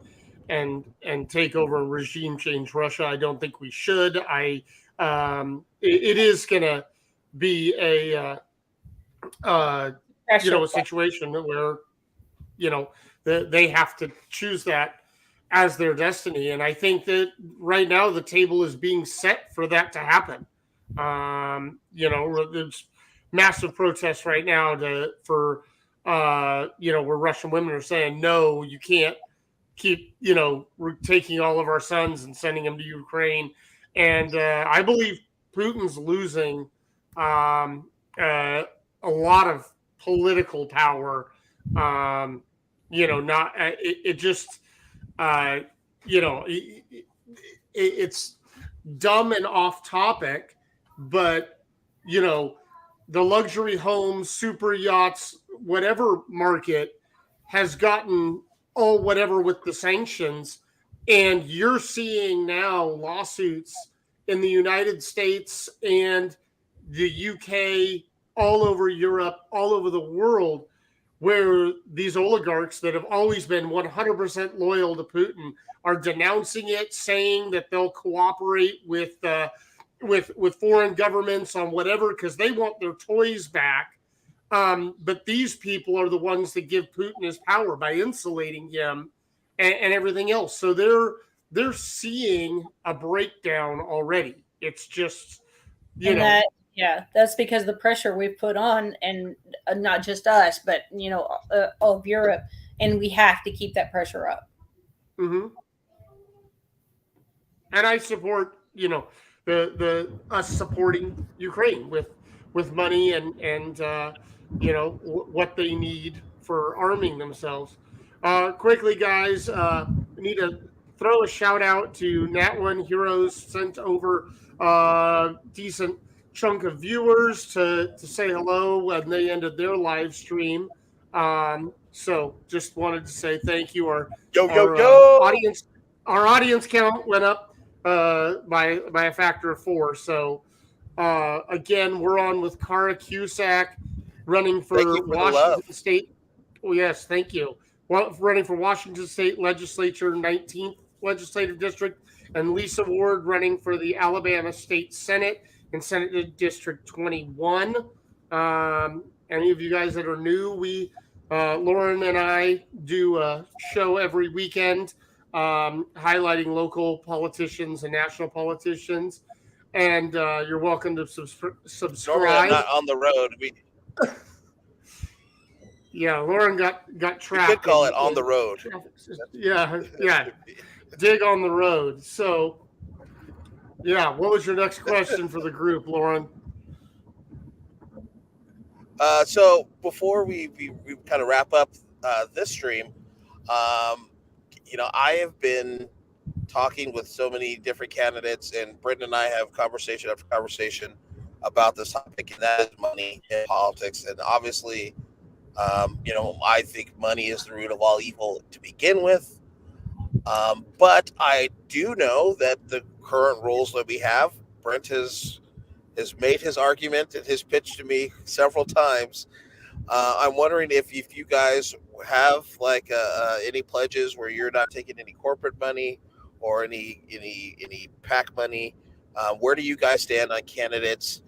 and take over and regime change Russia. I don't think we should. It is going to be a situation where they have to choose that as their destiny. And I think that right now the table is being set for that to happen. There's massive protests right now where Russian women are saying, no, you can't keep, we're taking all of our sons and sending them to Ukraine. And I believe Putin's losing a lot of political power. It's dumb and off topic, but the luxury homes, super yachts, whatever market has gotten whatever with the sanctions. And you're seeing now lawsuits in the United States and the UK, all over Europe, all over the world, where these oligarchs that have always been 100% loyal to Putin are denouncing it, saying that they'll cooperate with foreign governments on whatever because they want their toys back. But these people are the ones that give Putin his power by insulating him and everything else. So they're seeing a breakdown already. It's just, that's because the pressure we've put on, and not just us, but all of Europe, and we have to keep that pressure up. Mm-hmm. And I support, the us supporting Ukraine with money and what they need for arming themselves. Quickly, guys, we need to throw a shout out to Nat1 Heroes, sent over decent chunk of viewers to say hello when they ended their live stream. So just wanted to say thank you. Our audience count went up by a factor of 4. So again, we're on with Cara Cusack running Thank you for for the love. Washington State. Oh, yes, thank you. Well, running for Washington State Legislature 19th Legislative District, and Lisa Ward running for the Alabama State Senate and Senate District 21. Any of you guys that are new, Lourin and I do a show every weekend highlighting local politicians and national politicians. And you're welcome to subscribe. Normally, I'm not on the road. Yeah, Lourin got trapped. You could call it on the road. Yeah. Dig on the road. So, yeah, what was your next question for the group, Lourin? So before we kind of wrap up this stream, I have been talking with so many different candidates, and Brendan and I have conversation after conversation about this topic, and that is money in politics. And obviously, I think money is the root of all evil to begin with. But I do know that the current rules that we have, Brent has made his argument and his pitch to me several times. I'm wondering if you guys have like any pledges where you're not taking any corporate money or any PAC money. Where do you guys stand on candidates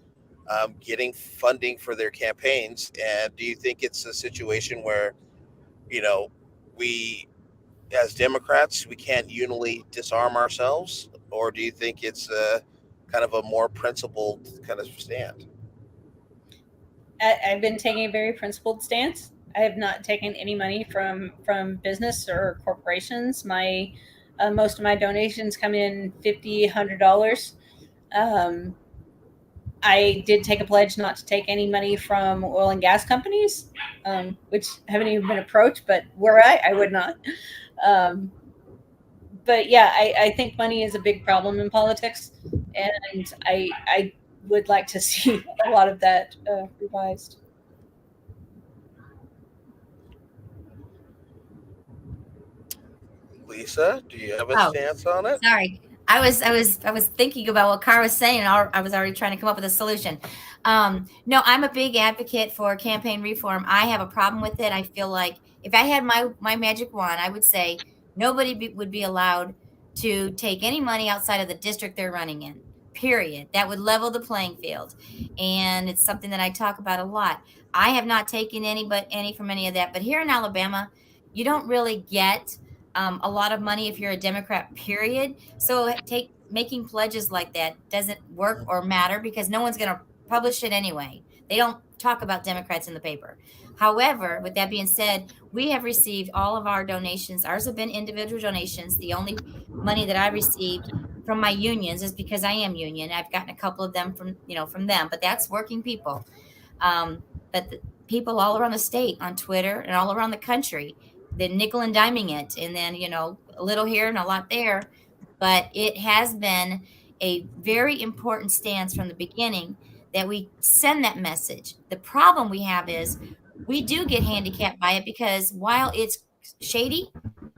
getting funding for their campaigns? And do you think it's a situation where, we as Democrats, we can't unilaterally disarm ourselves? Or do you think it's kind of a more principled kind of stand? I've been taking a very principled stance. I have not taken any money from business or corporations. Most of my donations come in $50, $100. I did take a pledge not to take any money from oil and gas companies, which haven't even been approached, but were I would not. But yeah, I think money is a big problem in politics, and I would like to see a lot of that revised. Lisa, do you have a stance on it? Sorry, I was thinking about what Cara was saying, and I was already trying to come up with a solution. No, I'm a big advocate for campaign reform. I have a problem with it. I feel like if I had my magic wand, I would say nobody would be allowed to take any money outside of the district they're running in. Period. That would level the playing field, and it's something that I talk about a lot. I have not taken any from any of that, but here in Alabama, you don't really get a lot of money if you're a Democrat, period. So making pledges like that doesn't work or matter because no one's going to publish it anyway. They don't talk about Democrats in the paper. However, with that being said, we have received all of our donations. Ours have been individual donations. The only money that I received from my unions is because I am union. I've gotten a couple of them from them, but that's working people. But the people all around the state on Twitter and all around the country, they're nickel and diming it, and then a little here and a lot there. But it has been a very important stance from the beginning that we send that message. The problem we have is we do get handicapped by it because while it's shady,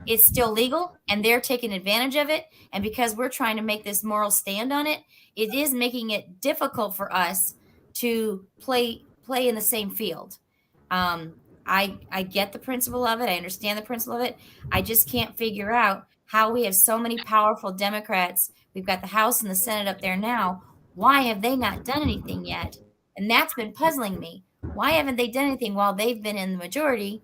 it's still legal, and they're taking advantage of it. And because we're trying to make this moral stand on it, it is making it difficult for us to play in the same field. I get the principle of it. I understand the principle of it. I just can't figure out how we have so many powerful Democrats. We've got the House and the Senate up there now. Why have they not done anything yet? And that's been puzzling me. Why haven't they done anything while they've been in the majority?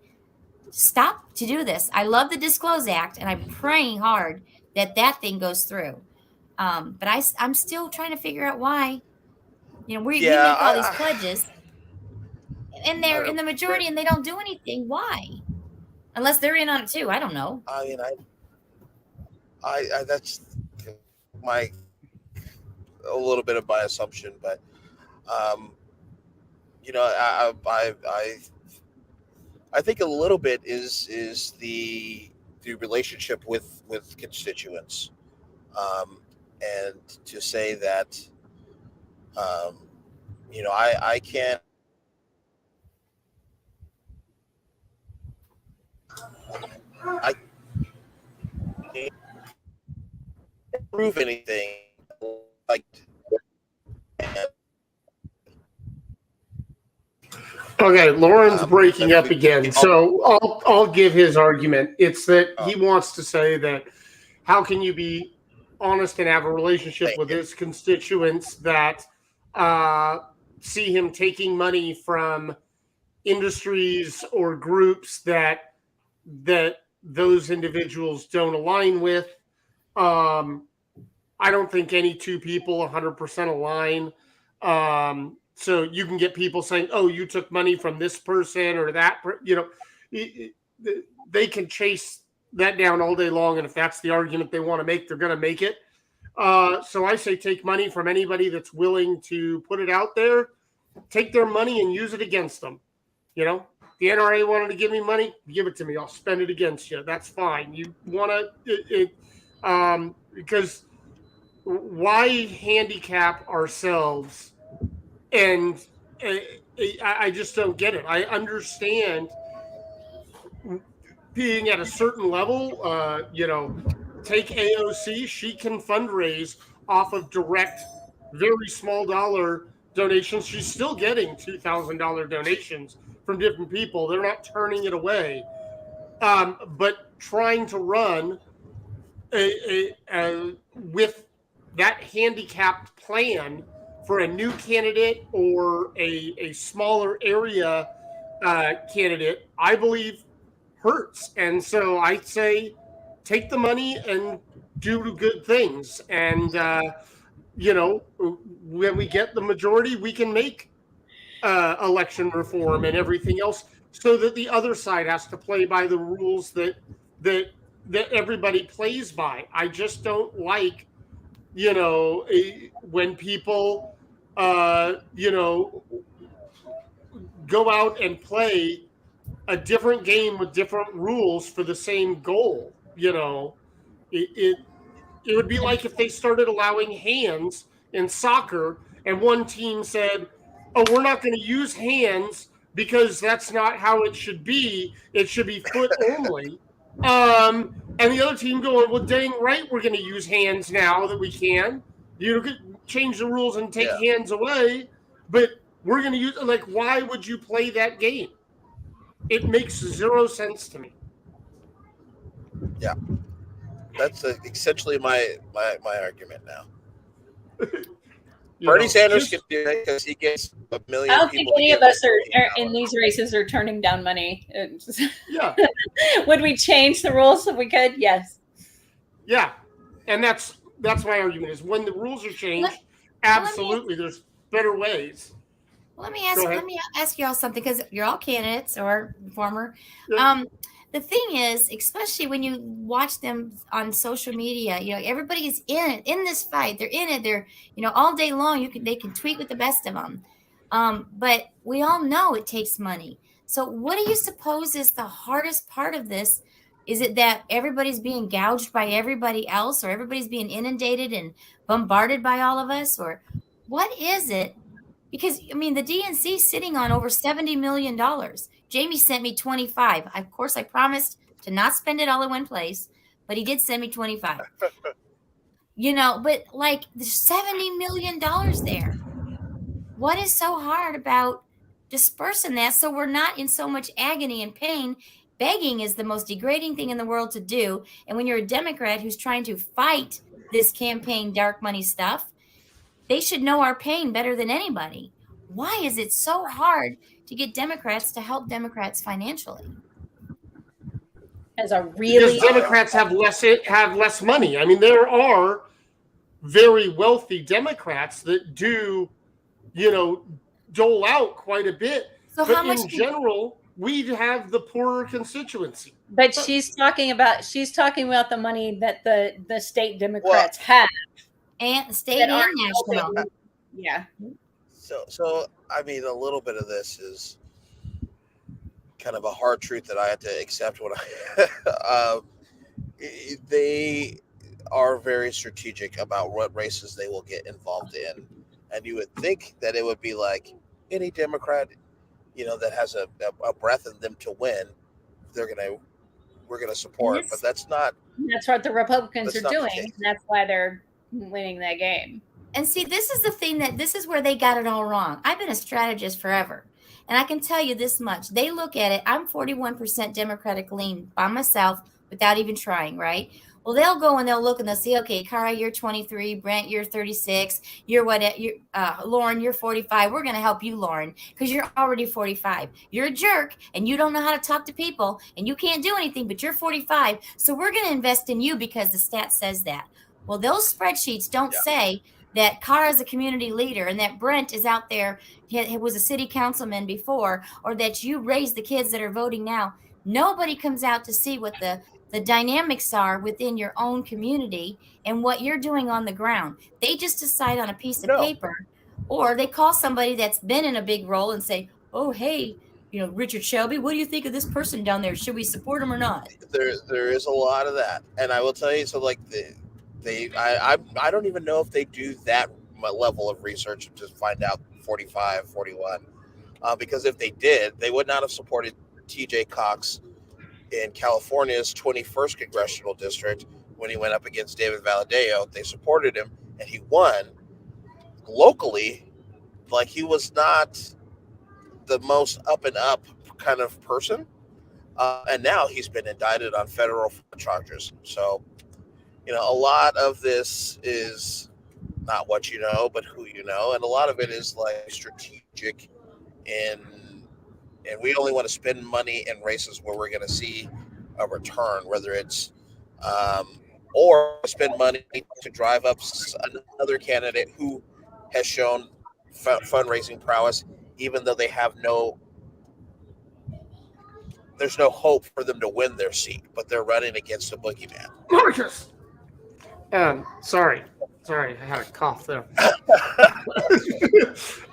Stop to do this. I love the Disclose Act, and I'm praying hard that thing goes through. But I'm still trying to figure out why. We make all these pledges, and they're in the majority, and they don't do anything. Why? Unless they're in on it too. I don't know. I mean, I that's a little bit of my assumption, but I think a little bit is the relationship with constituents, and to say that I can't. prove anything. Like, Okay, Lauren's breaking up again, so I'll give his argument. It's that he wants to say that how can you be honest and have a relationship with his constituents that see him taking money from industries or groups that those individuals don't align with. I don't think any two people 100% align. So you can get people saying, "Oh, you took money from this person or that." They can chase that down all day long, and if that's the argument they want to make, they're going to make it. So I say take money from anybody that's willing to put it out there. Take their money and use it against them. The NRA wanted to give me money, give it to me. I'll spend it against you. That's fine. You want to, because why handicap ourselves? And I just don't get it. I understand being at a certain level, take AOC. She can fundraise off of direct, very small dollar donations. She's still getting $2,000 donations from different people. They're not turning it away. But trying to run with that handicapped plan for a new candidate or a smaller area candidate, I believe hurts. And so I say take the money and do good things. And, when we get the majority, we can make election reform and everything else so that the other side has to play by the rules that everybody plays by. I just don't like, when people, go out and play a different game with different rules for the same goal. It would be like if they started allowing hands in soccer and one team said, "Oh, we're not going to use hands because that's not how it should be. It should be foot only." And the other team going, "Well, dang right, we're going to use hands now that we can. Change the rules and take hands away, but we're going to use." Why would you play that game? It makes zero sense to me. Yeah, that's essentially my argument now. Bernie Sanders can do it because he gets a million. I don't think any of us are in these races are turning down money. Yeah. Would we change the rules if we could? Yes. Yeah, and that's my argument is when the rules are changed, absolutely, there's better ways. Let me ask you all something, because you're all candidates or former. Yeah. The thing is, especially when you watch them on social media, everybody is in this fight. They're in it. They're, all day long. They can tweet with the best of them. But we all know it takes money. So what do you suppose is the hardest part of this? Is it that everybody's being gouged by everybody else, or everybody's being inundated and bombarded by all of us, or what is it? Because, the DNC is sitting on over $70 million. Jamie sent me 25. Of course, I promised to not spend it all in one place, but he did send me 25. But there's $70 million there. What is so hard about dispersing that so we're not in so much agony and pain? Begging is the most degrading thing in the world to do. And when you're a Democrat who's trying to fight this campaign dark money stuff, they should know our pain better than anybody. Why is it so hard to get Democrats to help Democrats financially? Because Democrats have less money. There are very wealthy Democrats that do, dole out quite a bit. So but how much in general, we have the poorer constituency. But she's talking about the money that the state Democrats have. And state and national. Yeah. So a little bit of this is kind of a hard truth that I have to accept when they are very strategic about what races they will get involved in. And you would think that it would be like any Democrat, that has a breath in them to win, we're going to support. But that's not That's what the Republicans That's are not the doing. case. And that's why they're winning that game. And see, this is the thing this is where they got it all wrong. I've been a strategist forever. And I can tell you this much. They look at it. I'm 41% Democratic lean by myself without even trying, right? Well, they'll go and they'll look and they'll see, okay, Cara, you're 23, Brent, you're 36, you're Lourin, you're 45. We're going to help you, Lourin, because you're already 45. You're a jerk and you don't know how to talk to people and you can't do anything, but you're 45. So we're going to invest in you because the stat says that. Well, those spreadsheets don't say that Cara is a community leader and that Brent is out there, he was a city councilman before, or that you raised the kids that are voting now. Nobody comes out to see what the dynamics are within your own community and what you're doing on the ground. They just decide on a piece of paper, or they call somebody that's been in a big role and say, oh, hey, Richard Shelby, what do you think of this person down there? Should we support him or not? There is a lot of that. And I will tell you, so like I don't even know if they do that level of research to find out 45, 41. Because if they did, they would not have supported TJ Cox in California's 21st congressional district when he went up against David Valadao. They supported him and he won. Locally, like, he was not the most up and up kind of person. And now he's been indicted on federal charges. So, a lot of this is not what you know, but who you know. And a lot of it is like strategic, and we only want to spend money in races where we're going to see a return, whether it's or spend money to drive up another candidate who has shown fundraising prowess, even though they have there's no hope for them to win their seat, but they're running against a boogeyman. Marcus! Sorry, I had a cough there.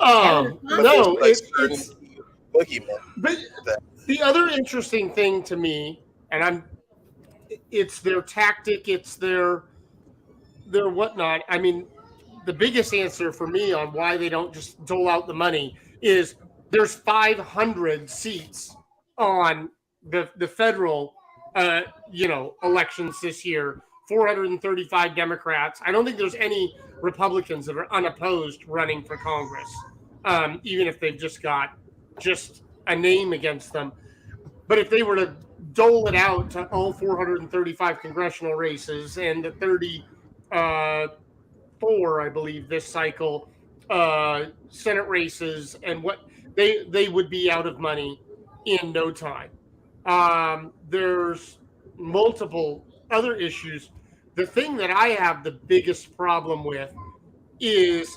No, it's boogeyman. But the other interesting thing to me, and it's their tactic, it's their whatnot. I mean, the biggest answer for me on why they don't just dole out the money is there's 500 seats on the federal, elections this year. 435 Democrats. I don't think there's any Republicans that are unopposed running for Congress, even if they've just got a name against them. But if they were to dole it out to all 435 congressional races and the 34, I believe, this cycle, Senate races, and what they would be out of money in no time. There's multiple other issues. The thing that I have the biggest problem with is,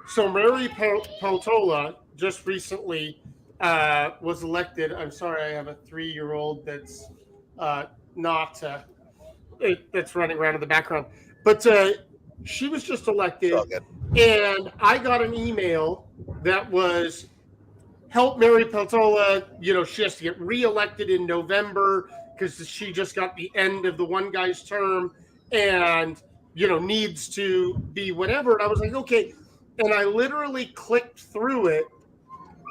so Mary Peltola just recently was elected. I'm sorry, I have a 3-year-old that's that's running around in the background. But she was just elected, and I got an email that was, help Mary Peltola, she has to get reelected in November because she just got the end of the one guy's term and, needs to be whatever. And I was like, okay. And I literally clicked through it,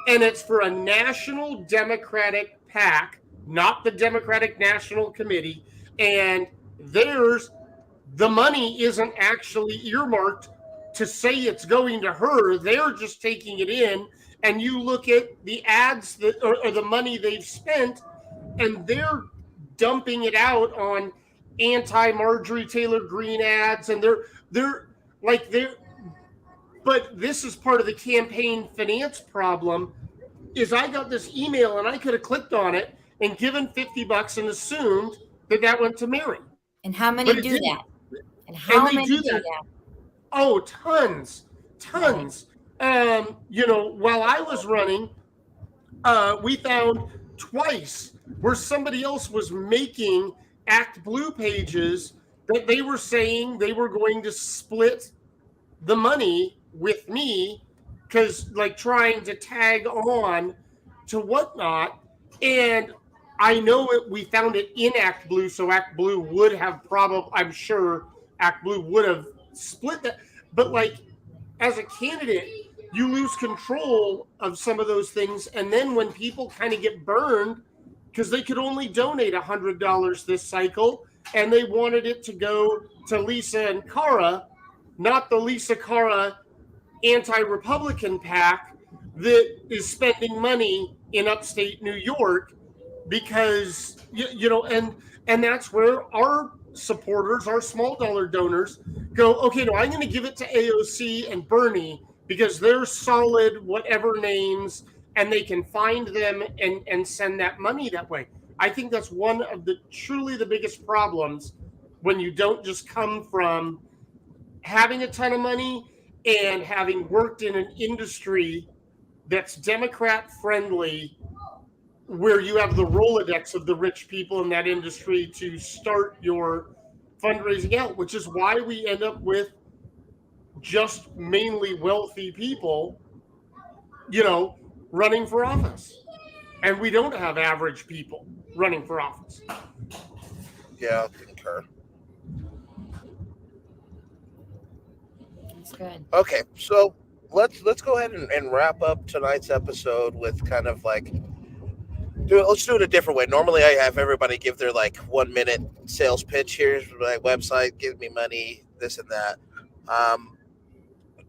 and it's for a national Democratic PAC, not the Democratic National Committee. And the money isn't actually earmarked to say it's going to her. They're just taking it in. And you look at the ads or the money they've spent, and they're dumping it out on anti-Marjorie Taylor Greene ads, and but this is part of the campaign finance problem. Is I got this email and I could have clicked on it and given $50 and assumed that went to Mary. And how many do that? And how many do that? Oh, tons. While I was running, we found twice where somebody else was making Act Blue pages that they were saying they were going to split the money with me, because trying to tag on to whatnot. And I know we found it in Act Blue, so Act Blue would have I'm sure Act Blue would have split that. But as a candidate, you lose control of some of those things. And then when people kind of get burned, because they could only donate $100 this cycle, and they wanted it to go to Lisa and Cara, not the Lisa Cara anti-Republican PAC that is spending money in upstate New York, because and that's where our supporters, our small dollar donors, go, okay, no, I'm going to give it to AOC and Bernie because they're solid whatever names, and they can find them and send that money that way. I think that's one of the truly the biggest problems when you don't just come from having a ton of money and having worked in an industry that's Democrat friendly, where you have the Rolodex of the rich people in that industry to start your fundraising out, which is why we end up with just mainly wealthy people, running for office. And we don't have average people running for office. Yeah, concur. That's good. Okay, so let's go ahead and wrap up tonight's episode with kind of like, let's do it a different way. Normally I have everybody give their 1 minute sales pitch. Here's my website, give me money, this and that.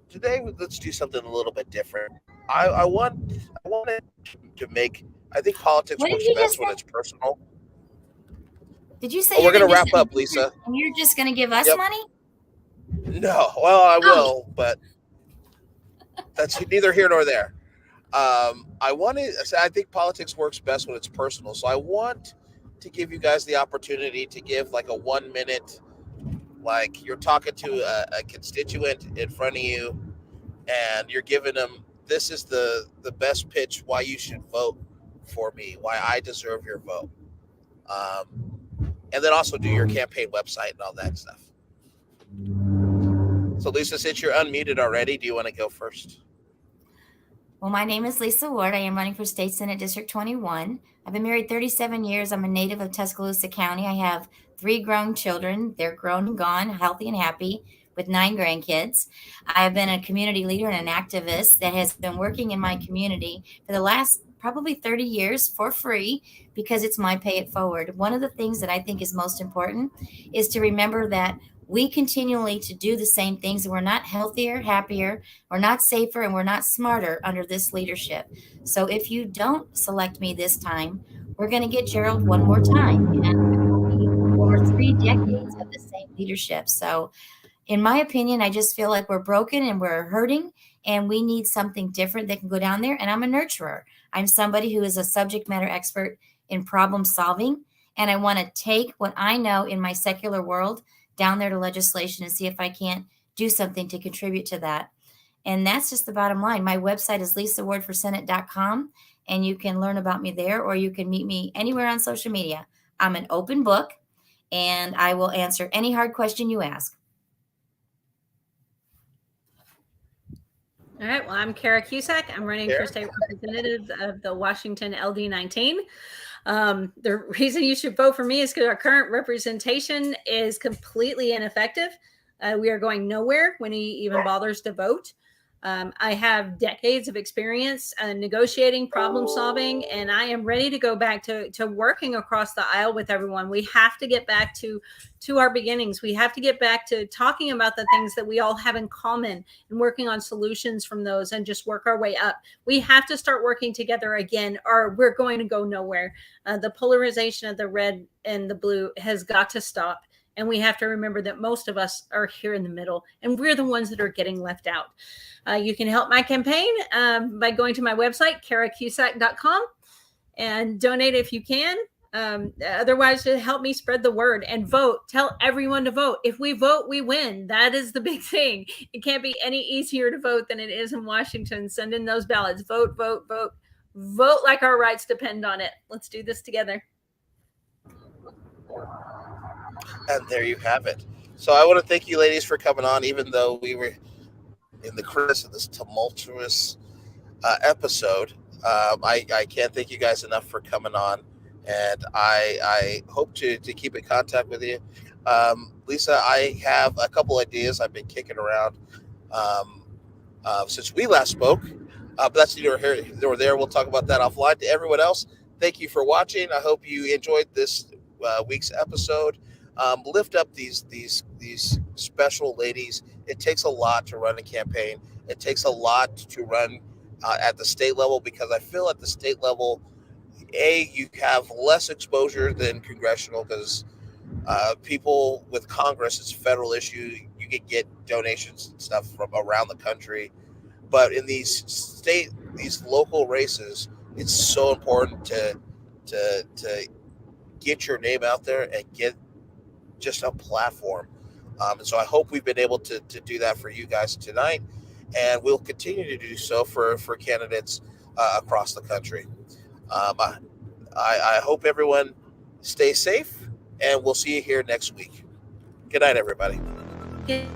Today let's do something a little bit different. I wanted to make, I think politics works best when it's personal. Did you say we're going to wrap up, Lisa? And you're just going to give us money? No, well, I will, but that's neither here nor there. I think politics works best when it's personal. So I want to give you guys the opportunity to give a 1 minute, you're talking to a constituent in front of you and you're giving them, this is the best pitch why you should vote for me, why I deserve your vote. And then also do your campaign website and all that stuff. So Lisa, since you're unmuted already, do you want to go first? Well, my name is Lisa Ward. I am running for State Senate District 21. I've been married 37 years. I'm a native of Tuscaloosa County. I have 3 grown children. They're grown and gone, healthy and happy, with 9 grandkids. I have been a community leader and an activist that has been working in my community for the last probably 30 years for free, because it's my pay it forward. One of the things that I think is most important is to remember that we continually to do the same things, and we're not healthier, happier, we're not safer, and we're not smarter under this leadership. So if you don't select me this time, we're going to get Gerald one more time, and for 3 decades of the same leadership. So in my opinion, I just feel like we're broken and we're hurting, and we need something different that can go down there. And I'm a nurturer. I'm somebody who is a subject matter expert in problem solving, and I want to take what I know in my secular world down there to legislation and see if I can't do something to contribute to that. And that's just the bottom line. My website is lisawardforsenate.com, and you can learn about me there, or you can meet me anywhere on social media. I'm an open book, and I will answer any hard question you ask. All right. Well, I'm Cara Cusack. I'm running for state representative of the Washington LD19. The reason you should vote for me is because our current representation is completely ineffective. We are going nowhere when he even bothers to vote. I have decades of experience negotiating, problem solving, and I am ready to go back to working across the aisle with everyone. We have to get back to our beginnings. We have to get back to talking about the things that we all have in common and working on solutions from those and just work our way up. We have to start working together again, or we're going to go nowhere. The polarization of the red and the blue has got to stop. And we have to remember that most of us are here in the middle, and we're the ones that are getting left out. You can help my campaign by going to my website, caracusack.com, and donate if you can. Otherwise, to help me spread the word and vote. Tell everyone to vote. If we vote, we win. That is the big thing. It can't be any easier to vote than it is in Washington. Send in those ballots. Vote, vote, vote. Vote like our rights depend on it. Let's do this together. And there you have it. So I want to thank you ladies for coming on, even though we were in the crux of this tumultuous episode. I can't thank you guys enough for coming on, and I hope to keep in contact with you. Lisa, I have a couple ideas I've been kicking around since we last spoke, but that's neither here nor there. We'll talk about that offline. To everyone else, thank you for watching. I hope you enjoyed this week's episode. lift up these special ladies. It takes a lot to run a campaign. It takes a lot to run at the state level, because I feel at the state level, you have less exposure than congressional, because people with Congress, it's a federal issue. You can get donations and stuff from around the country. But in these local races, it's so important to get your name out there and get just a platform. And so I hope we've been able to do that for you guys tonight, and we'll continue to do so for candidates across the country. I hope everyone stays safe, and we'll see you here next week. Good night, everybody. Good